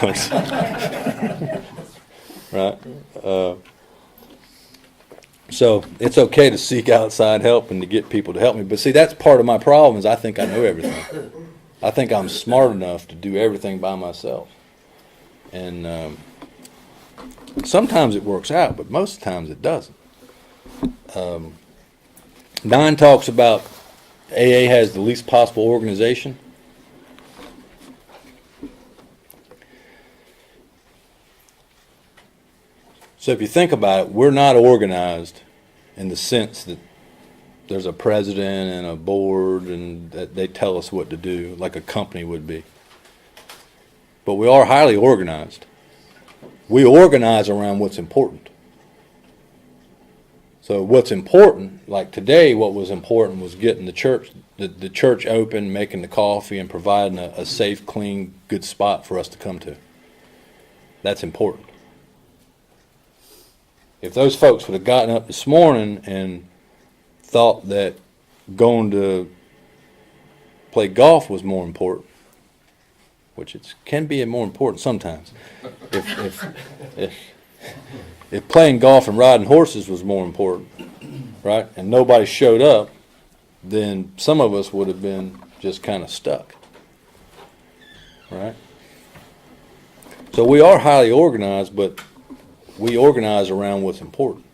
Right? So it's okay to seek outside help and to get people to help me. But see, that's part of my problem is I think I know everything. I think I'm smart enough to do everything by myself. And sometimes it works out, but most times it doesn't. 9 talks about AA has the least possible organization. So if you think about it, we're not organized in the sense that there's a president and a board and that they tell us what to do like a company would be. But we are highly organized. We organize around what's important. So what's important, like today, what was important was getting the church open, making the coffee, and providing a safe, clean, good spot for us to come to. That's important. If those folks would have gotten up this morning and thought that going to play golf was more important, which it can be more important sometimes. If playing golf and riding horses was more important, right, and nobody showed up, then some of us would have been just kind of stuck, right? So we are highly organized, but we organize around what's important.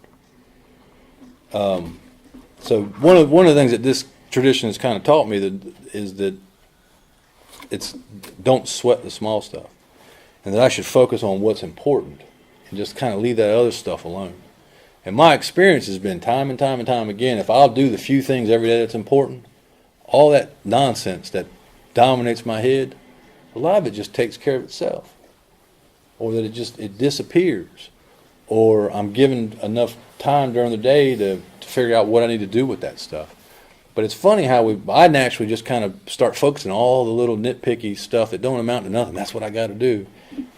So one of the things that this tradition has kind of taught me is that it's don't sweat the small stuff, and that I should focus on what's important and just kind of leave that other stuff alone. And my experience has been time and time and time again, if I'll do the few things every day that's important, all that nonsense that dominates my head, a lot of it just takes care of itself. Or that it disappears. Or I'm given enough time during the day to figure out what I need to do with that stuff. But it's funny how I naturally just kind of start focusing on all the little nitpicky stuff that don't amount to nothing. That's what I got to do.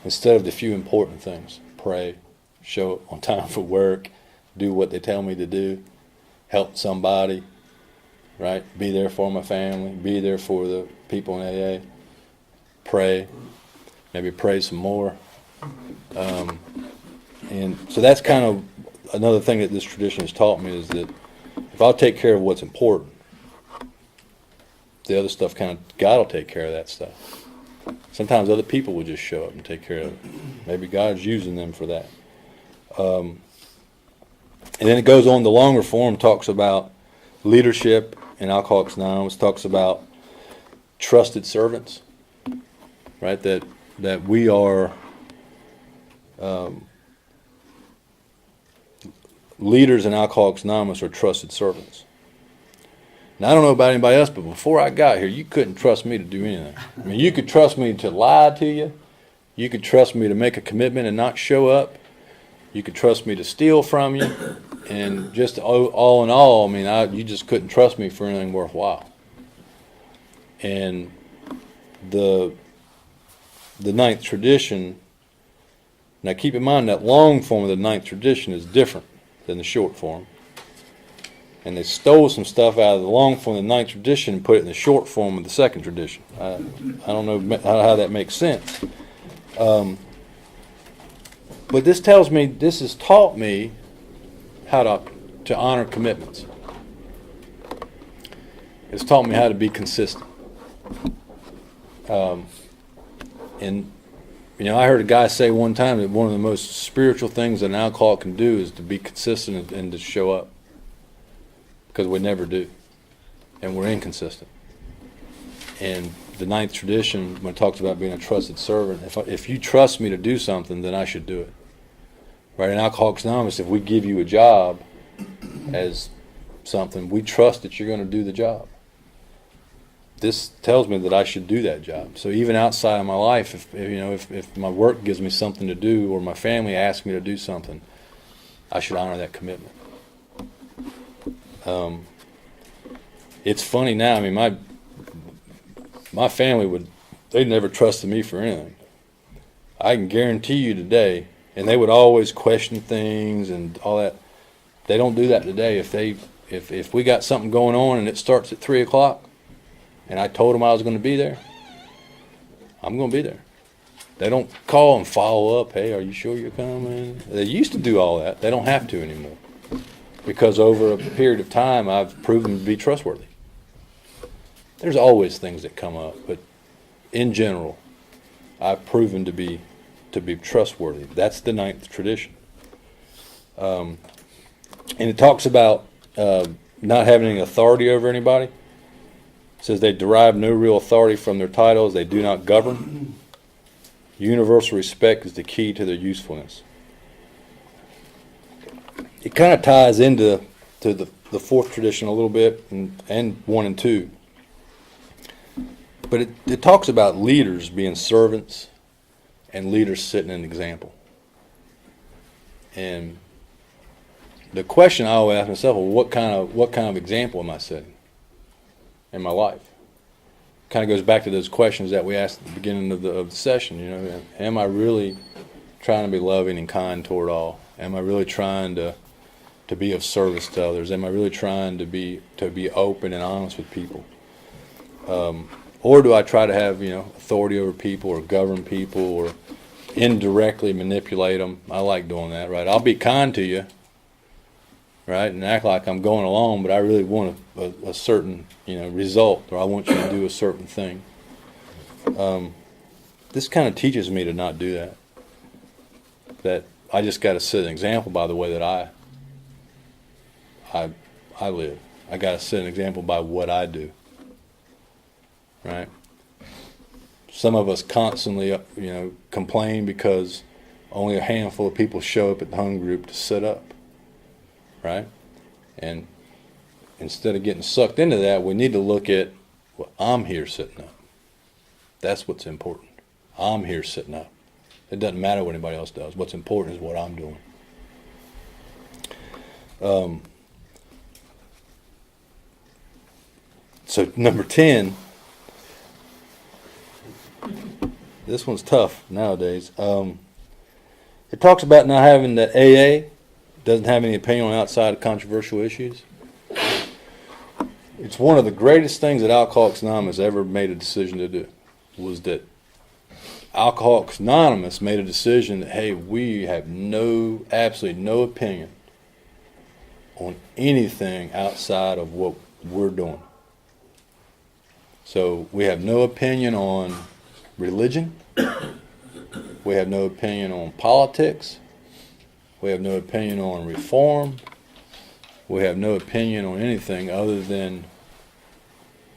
Instead of the few important things. Pray, show up on time for work, do what they tell me to do, help somebody, right? Be there for my family, be there for the people in AA, pray, maybe pray some more. And so that's kind of another thing that this tradition has taught me, is that if I'll take care of what's important, the other stuff kind of, God will take care of that stuff. Sometimes other people will just show up and take care of it. Maybe God's using them for that. And then it goes on, the longer form talks about leadership in Alcoholics Anonymous, talks about trusted servants, right? That we are leaders in Alcoholics Anonymous are trusted servants. Now, I don't know about anybody else, but before I got here, you couldn't trust me to do anything. I mean, you could trust me to lie to you. You could trust me to make a commitment and not show up. You could trust me to steal from you. And just all in all, I mean, you just couldn't trust me for anything worthwhile. And the ninth tradition, now keep in mind that long form of the ninth tradition is different than the short form. And they stole some stuff out of the long form of the ninth tradition and put it in the short form of the second tradition. I don't know how that makes sense. But this has taught me how to honor commitments. It's taught me how to be consistent. And I heard a guy say one time that one of the most spiritual things that an alcoholic can do is to be consistent and to show up. Because we never do. And we're inconsistent. And the ninth tradition, when it talks about being a trusted servant, if you trust me to do something, then I should do it. Right? In Alcoholics Anonymous, if we give you a job as something, we trust that you're going to do the job. This tells me that I should do that job. So even outside of my life, if my work gives me something to do, or my family asks me to do something, I should honor that commitment. It's funny now. I mean, my family they never trusted me for anything. I can guarantee you today, and they would always question things and all that. They don't do that today. If we got something going on and it starts at 3:00, and I told them I was going to be there, I'm going to be there. They don't call and follow up. Hey, are you sure you're coming? They used to do all that. They don't have to anymore. Because over a period of time, I've proven to be trustworthy. There's always things that come up, but in general, I've proven to be trustworthy. That's the ninth tradition. And it talks about not having any authority over anybody. It says they derive no real authority from their titles. They do not govern. Universal respect is the key to their usefulness. It kind of ties into the fourth tradition a little bit, and 1 and 2. But it talks about leaders being servants and leaders setting an example. And the question I always ask myself, well, what kind of example am I setting in my life? Kind of goes back to those questions that we asked at the beginning of the session. Am I really trying to be loving and kind toward all? Am I really trying to be of service to others? Am I really trying to be open and honest with people? Or do I try to have authority over people, or govern people, or indirectly manipulate them? I like doing that, right? I'll be kind to you, right? And act like I'm going along, but I really want a certain, result, or I want you to do a certain thing. This kind of teaches me to not do that. That I just got to set an example by the way that I live. I got to set an example by what I do. Right? Some of us constantly, complain because only a handful of people show up at the home group to sit up. Right? And instead of getting sucked into that, we need to look at, well, I'm here sitting up. That's what's important. I'm here sitting up. It doesn't matter what anybody else does. What's important is what I'm doing. So number 10, this one's tough nowadays. It talks about not having that AA doesn't have any opinion on outside of controversial issues. It's one of the greatest things that Alcoholics Anonymous ever made a decision to do, was that Alcoholics Anonymous made a decision that, hey, we have absolutely no opinion on anything outside of what we're doing. So we have no opinion on religion. We have no opinion on politics. We have no opinion on reform. We have no opinion on anything other than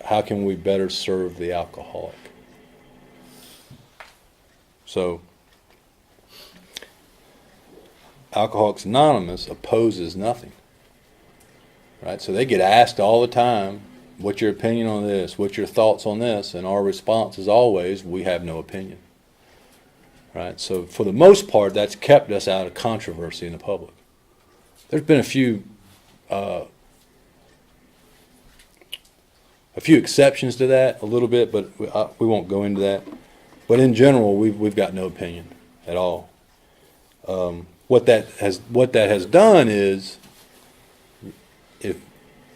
how can we better serve the alcoholic. So, Alcoholics Anonymous opposes nothing. Right? So they get asked all the time, what's your opinion on this? What's your thoughts on this? And our response is always, we have no opinion. Right? So for the most part, that's kept us out of controversy in the public. There's been a few exceptions to that, a little bit, but we won't go into that. But in general, we've got no opinion at all. What that has done is, if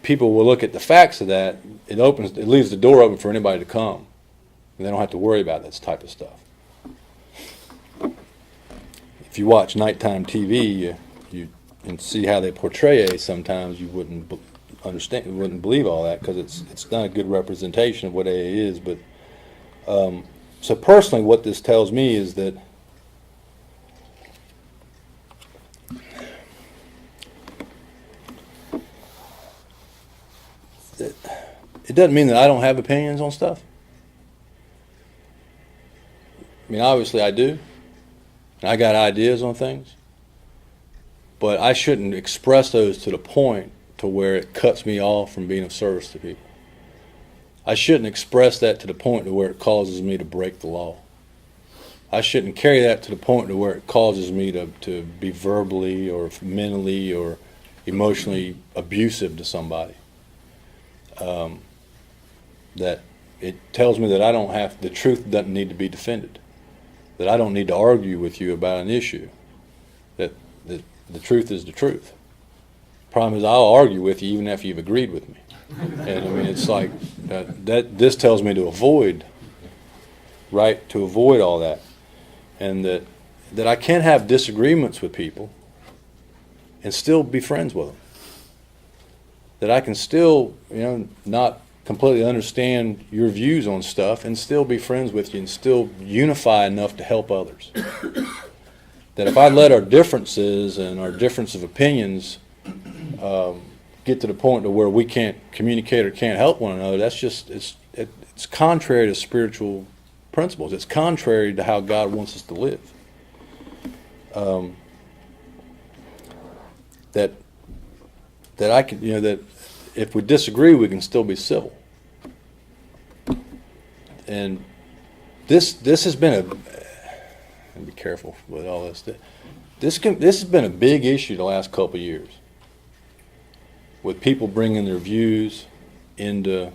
people will look at the facts of that, it leaves the door open for anybody to come, and they don't have to worry about that type of stuff. If you watch nighttime TV, and see how they portray AA, sometimes you wouldn't understand, you wouldn't believe all that, because it's not a good representation of what AA is. But so personally, what this tells me is that it doesn't mean that I don't have opinions on stuff. I mean, obviously I do. And I got ideas on things. But I shouldn't express those to the point to where it cuts me off from being of service to people. I shouldn't express that to the point to where it causes me to break the law. I shouldn't carry that to the point to where it causes me to be verbally or mentally or emotionally abusive to somebody. That it tells me that the truth doesn't need to be defended. That I don't need to argue with you about an issue. That the truth is the truth. Problem is, I'll argue with you even after you've agreed with me. And I mean, it's like this tells me to avoid all that, and that I can have disagreements with people and still be friends with them. That I can still, not completely understand your views on stuff and still be friends with you and still unify enough to help others. That if I let our differences and our difference of opinions get to the point to where we can't communicate or can't help one another, that's just it's contrary to spiritual principles. It's contrary to how God wants us to live. That I can, that if we disagree, we can still be civil. And this has been be careful with all this. This has been a big issue the last couple of years, with people bringing their views into,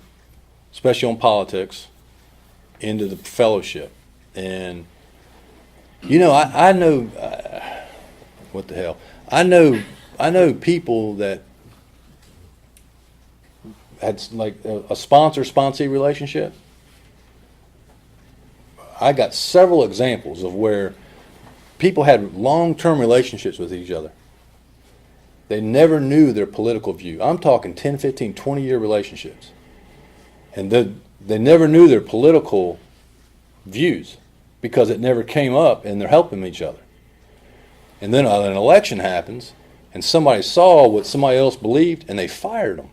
especially on politics, into the fellowship. And I know what the hell. I know people that had like a sponsor-sponsee relationship. I got several examples of where people had long-term relationships with each other. They never knew their political view. I'm talking 10, 15, 20-year relationships. And they never knew their political views because it never came up, and they're helping each other. And then an election happens, and somebody saw what somebody else believed, and they fired them.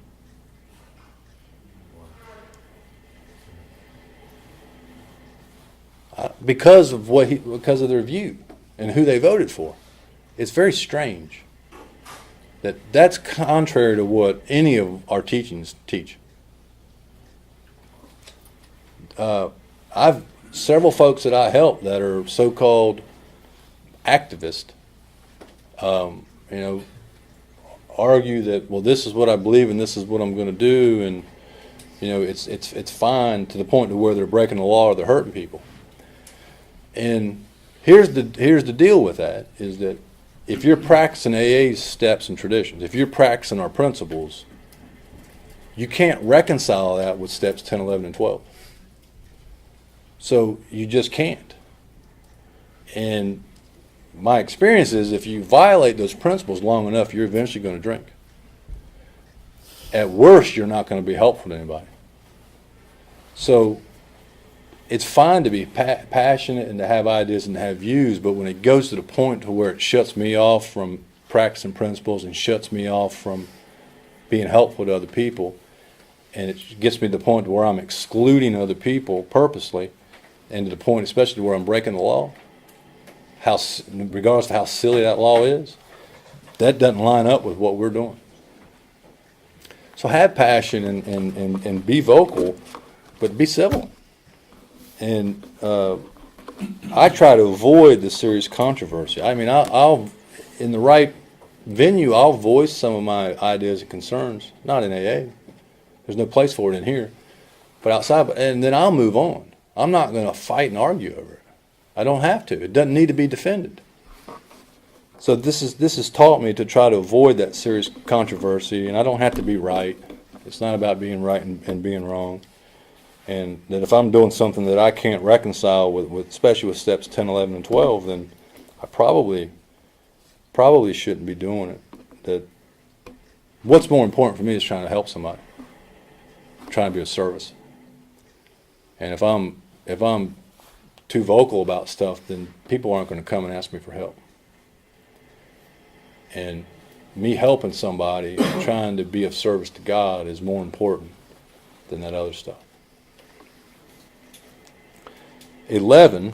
Because of their view and who they voted for. It's very strange. That's contrary to what any of our teachings teach. I've several folks that I help that are so-called activists. Argue that, well, this is what I believe and this is what I'm going to do, and it's fine, to the point to where they're breaking the law or they're hurting people. And here's the deal with that, is that if you're practicing AA's steps and traditions, if you're practicing our principles, you can't reconcile that with steps 10, 11, and 12. So you just can't. And my experience is, if you violate those principles long enough, you're eventually going to drink. At worst, you're not going to be helpful to anybody. So it's fine to be passionate and to have ideas and to have views, but when it goes to the point to where it shuts me off from practicing principles and shuts me off from being helpful to other people, and it gets me to the point where I'm excluding other people purposely, and to the point especially where I'm breaking the law, regardless of how silly that law is, that doesn't line up with what we're doing. So have passion and be vocal, but be civil. And I try to avoid the serious controversy. I mean, I'll in the right venue, I'll voice some of my ideas and concerns, not in AA. There's no place for it in here. But outside, and then I'll move on. I'm not going to fight and argue over it. I don't have to. It doesn't need to be defended. So this has taught me to try to avoid that serious controversy, and I don't have to be right. It's not about being right and being wrong. And that if I'm doing something that I can't reconcile with especially with steps 10, 11, and 12, then I probably shouldn't be doing it. That what's more important for me is trying to help somebody, trying to be of service. And if I'm too vocal about stuff, then people aren't going to come and ask me for help. And me helping somebody and trying to be of service to God is more important than that other stuff. 11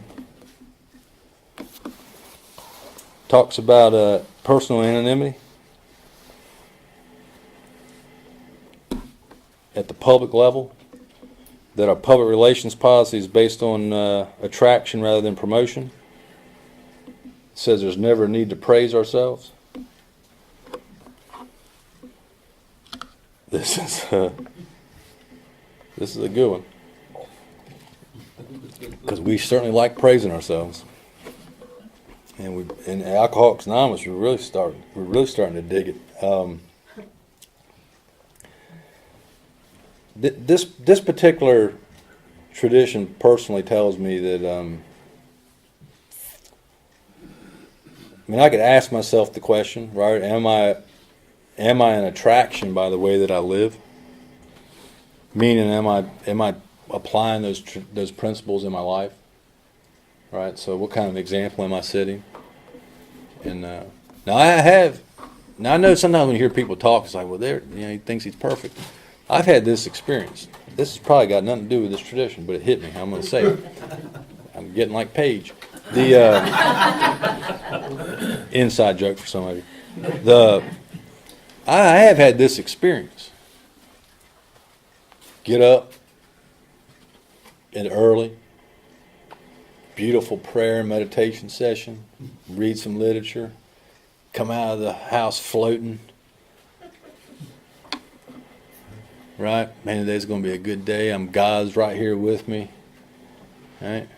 talks about personal anonymity at the public level, that our public relations policy is based on attraction rather than promotion. It says there's never a need to praise ourselves. This is a good one, because we certainly like praising ourselves, and in Alcoholics Anonymous we're really starting to dig it. This particular tradition personally tells me that I could ask myself the question, right? Am I an attraction by the way that I live? Meaning, am I applying those principles in my life? Right. So, what kind of example am I setting? And now I know sometimes when you hear people talk, it's like, well, he thinks he's perfect. I've had this experience. This has probably got nothing to do with this tradition, but it hit me. I'm going to say it. I'm getting like Paige. The inside joke for some of you. I have had this experience. Get up early, beautiful prayer and meditation session, read some literature, come out of the house floating. Right? Man, today's going to be a good day. God's right here with me. Right?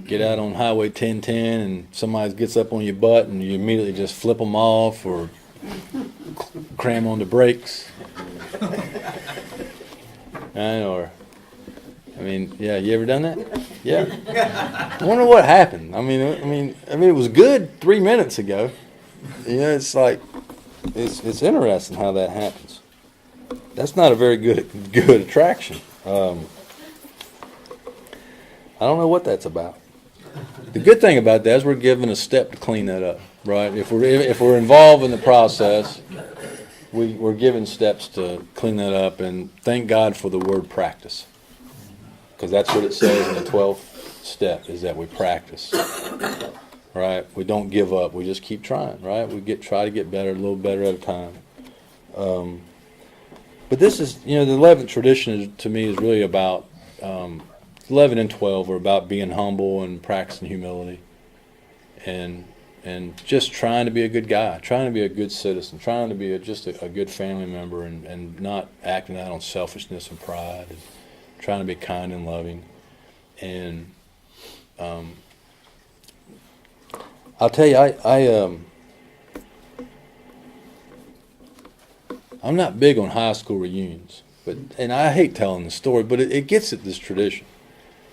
Get out on Highway 1010 and somebody gets up on your butt and you immediately just flip them off or cram on the brakes. Yeah, you ever done that? Yeah. I wonder what happened. I mean, it was good 3 minutes ago. It's like, it's interesting how that happens. That's not a very good attraction. I don't know what that's about. The good thing about that is we're given a step to clean that up, right? If we're involved in the process, we're given steps to clean that up, and thank God for the word practice, because that's what it says in the 12th step, is that we practice, right? We don't give up. We just keep trying, right? We try to get better, a little better at a time. But this is, the 11th tradition to me is really about 11 and 12 are about being humble and practicing humility, and just trying to be a good guy, trying to be a good citizen, trying to be just a good family member, and not acting out on selfishness and pride, and trying to be kind and loving. And I'll tell you, I'm not big on high school reunions, and I hate telling the story, but it gets at this tradition.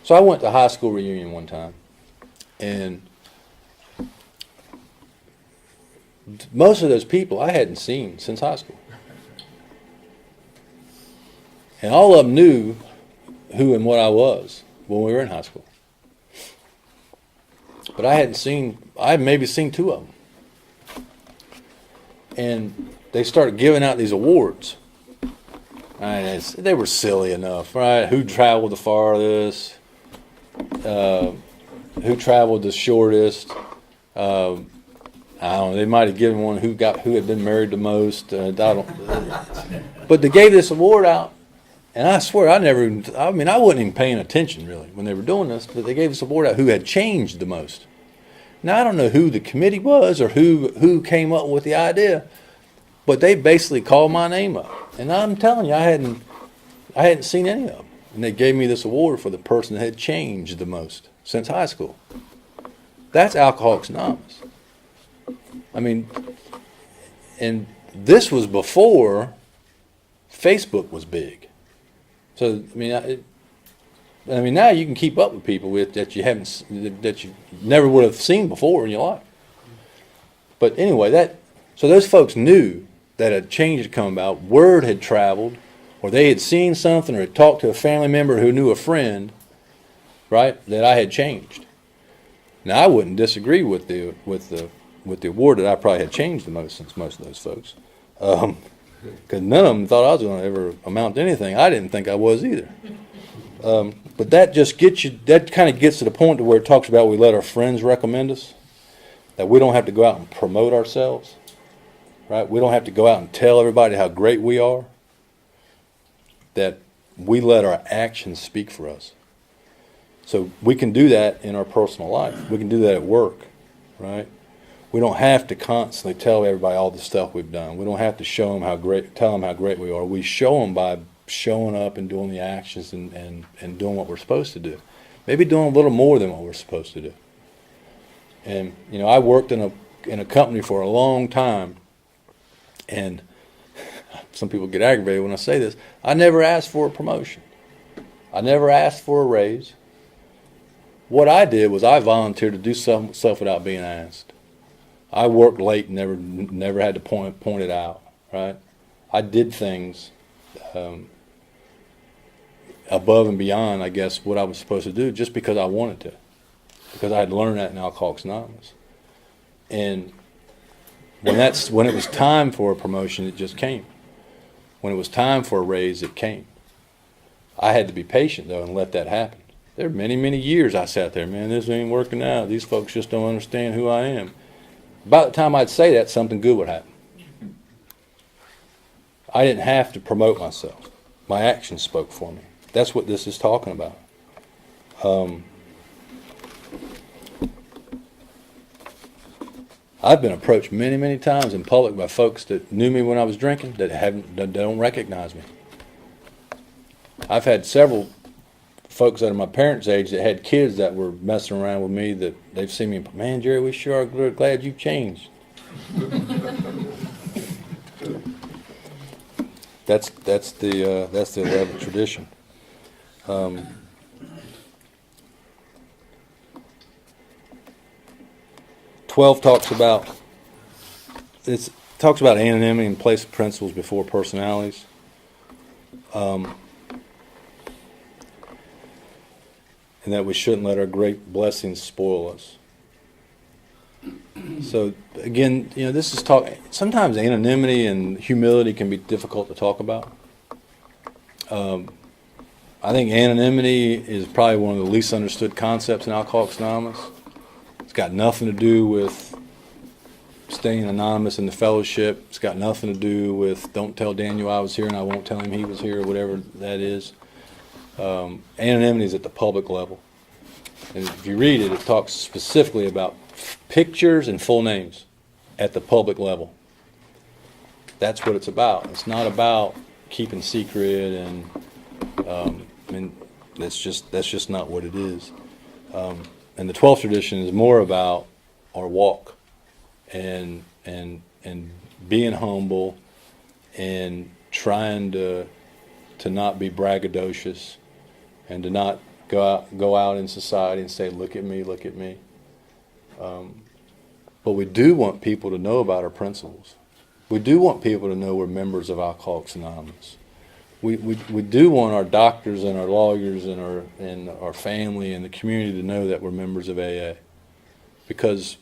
So I went to a high school reunion one time, and most of those people I hadn't seen since high school. And all of them knew who and what I was when we were in high school. But I had maybe seen two of them. And they started giving out these awards. And they were silly enough, right? Who traveled the farthest? Who traveled the shortest? I don't know. They might have given one who had been married the most. But they gave this award out, and I swear I wasn't even paying attention really when they were doing this. But they gave this award out who had changed the most. Now I don't know who the committee was or who came up with the idea, but they basically called my name up, and I'm telling you, I hadn't seen any of them. And they gave me this award for the person that had changed the most since high school. That's Alcoholics Anonymous. I mean, and this was before Facebook was big. So I mean, now you can keep up with people that you never would have seen before in your life. But anyway, so those folks knew that a change had come about, word had traveled, or they had seen something, or had talked to a family member who knew a friend, right, that I had changed. Now I wouldn't disagree with the award that I probably had changed the most since most of those folks, because none of them thought I was going to ever amount to anything. I didn't think I was either. But that just that kind of gets to the point to where it talks about we let our friends recommend us, that we don't have to go out and promote ourselves, right? We don't have to go out and tell everybody how great we are, that we let our actions speak for us. So we can do that in our personal life. We can do that at work, right? We don't have to constantly tell everybody all the stuff we've done. We don't have to tell them how great we are. We show them by showing up and doing the actions and doing what we're supposed to do. Maybe doing a little more than what we're supposed to do. And I worked in a company for a long time, and some people get aggravated when I say this. I never asked for a promotion. I never asked for a raise. What I did was I volunteered to do stuff without being asked. I worked late and never had to point it out, right? I did things above and beyond, I guess, what I was supposed to do just because I wanted to, because I had learned that in Alcoholics Anonymous. And when it was time for a promotion, it just came. When it was time for a raise, it came. I had to be patient, though, and let that happen. There were many, many years I sat there, man, this ain't working out. These folks just don't understand who I am. By the time I'd say that, something good would happen. I didn't have to promote myself. My actions spoke for me. That's what this is talking about. I've been approached many, many times in public by folks that knew me when I was drinking that don't recognize me. I've had several folks that are my parents' age that had kids that were messing around with me that they've seen me. Man, Jerry, we sure are glad you've changed. That's the 11th tradition. 12 talks about this. talks about anonymity and place principles before personalities. And that we shouldn't let our great blessings spoil us. So again, this is talk. Sometimes anonymity and humility can be difficult to talk about. I think anonymity is probably one of the least understood concepts in Alcoholics Anonymous. It's got nothing to do with staying anonymous in the fellowship. It's got nothing to do with don't tell Daniel I was here and I won't tell him he was here, or whatever that is. Anonymity is at the public level. And if you read it, it talks specifically about pictures and full names at the public level. That's what it's about. It's not about keeping secret, and that's just not what it is. And the 12th tradition is more about our walk and being humble and trying to not be braggadocious and to not go out in society and say, look at me, look at me. But we do want people to know about our principles. We do want people to know we're members of Alcoholics Anonymous. We do want our doctors and our lawyers and our family and the community to know that we're members of AA. Because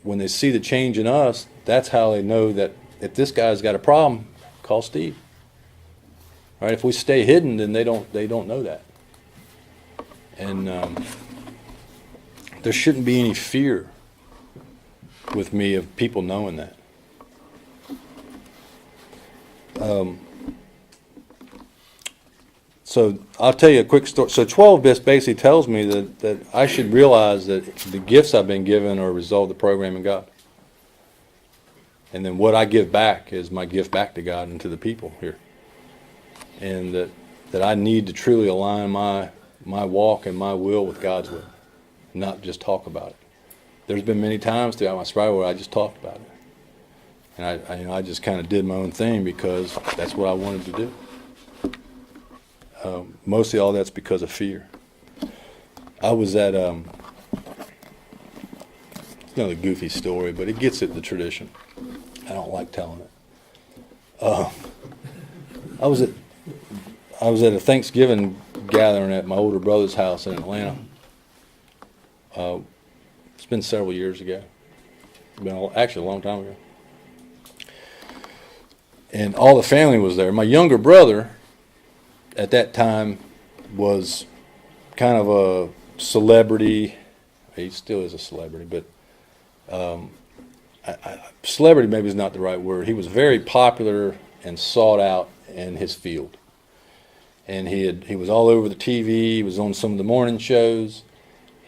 when they see the change in us, that's how they know that if this guy's got a problem, call Steve. Right? If we stay hidden, then they don't know that. And there shouldn't be any fear with me of people knowing that. So I'll tell you a quick story. So 12 basically tells me that I should realize that the gifts I've been given are a result of the program in God. And then what I give back is my gift back to God and to the people here. And that I need to truly align my walk and my will with God's will, not just talk about it. There's been many times throughout my sobriety where I just talked about it. And I just kind of did my own thing because that's what I wanted to do. Mostly all that's because of fear. I was at, it's another goofy story, but it gets at the tradition. I don't like telling it. I was at a Thanksgiving gathering at my older brother's house in Atlanta. It's been several years ago. It's been actually a long time ago. And all the family was there. My younger brother at that time was kind of a celebrity. He still is a celebrity, but celebrity maybe is not the right word. He was very popular and sought out in his field. And he was all over the TV. He was on some of the morning shows.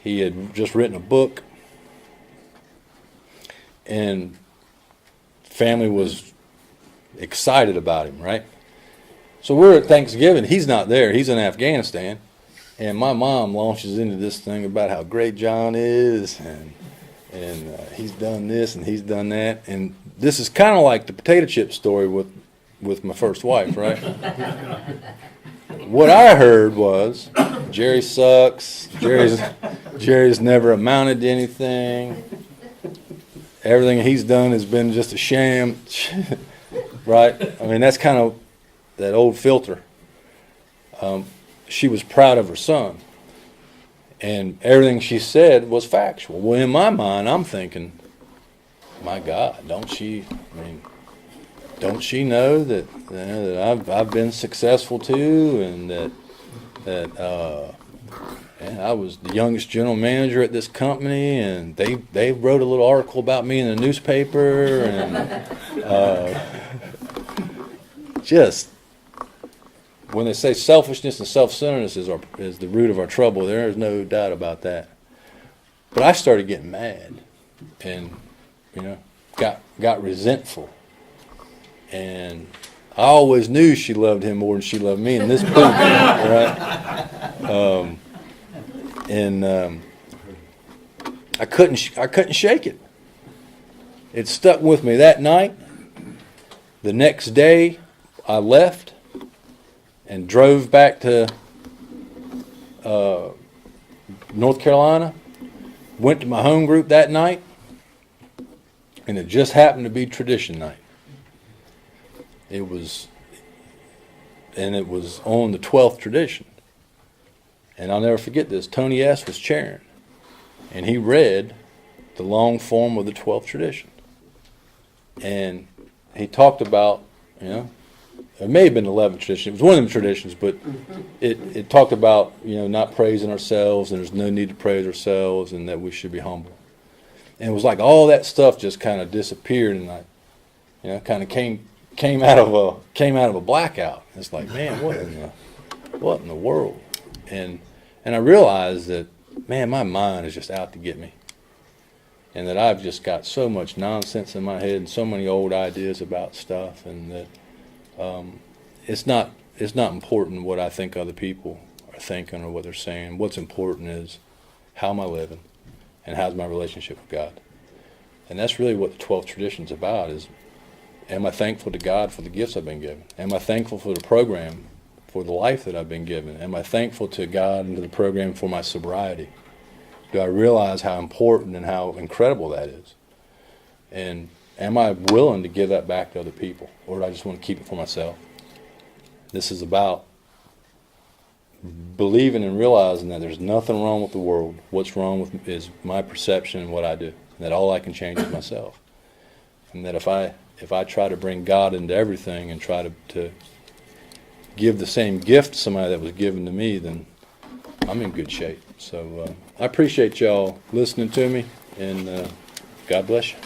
He had just written a book. And family was excited about him, right? So we're at Thanksgiving. He's not there. He's in Afghanistan. And my mom launches into this thing about how great John is, and he's done this and he's done that. And this is kind of like the potato chip story with my first wife, right? What I heard was Jerry sucks. Jerry's never amounted to anything. Everything he's done has been just a sham, right? I mean, that's kind of that old filter. She was proud of her son, and everything she said was factual. Well, in my mind, I'm thinking, my God, don't she know that I've been successful too, and that I was the youngest general manager at this company, and they wrote a little article about me in the newspaper, and just when they say selfishness and self-centeredness is the root of our trouble, there is no doubt about that. But I started getting mad, and got resentful, and I always knew she loved him more than she loved me, and this proved it, right? I couldn't shake it. It stuck with me that night. The next day, I left and drove back to North Carolina. Went to my home group that night, and it just happened to be tradition night. it was on the 12th tradition. And I'll never forget this. Tony S. was chairing, and he read the long form of the 12th tradition. And he talked about, it may have been the 11th tradition. It was one of the traditions, but it talked about, not praising ourselves, and there's no need to praise ourselves, and that we should be humble. And it was like all that stuff just kind of disappeared, and I, kind of came out of a blackout. It's like, man, what in the world? And I realized that, man, my mind is just out to get me. And that I've just got so much nonsense in my head and so many old ideas about stuff, and that it's not important what I think other people are thinking or what they're saying. What's important is how am I living and how's my relationship with God. And that's really what the 12th tradition's about, is am I thankful to God for the gifts I've been given? Am I thankful for the program, for the life that I've been given? Am I thankful to God and to the program for my sobriety? Do I realize how important and how incredible that is? And am I willing to give that back to other people? Or do I just want to keep it for myself? This is about believing and realizing that there's nothing wrong with the world. What's wrong with is my perception and what I do. And that all I can change is myself. And that if I try to bring God into everything and try to give the same gift to somebody that was given to me, then I'm in good shape. So I appreciate y'all listening to me, and God bless you.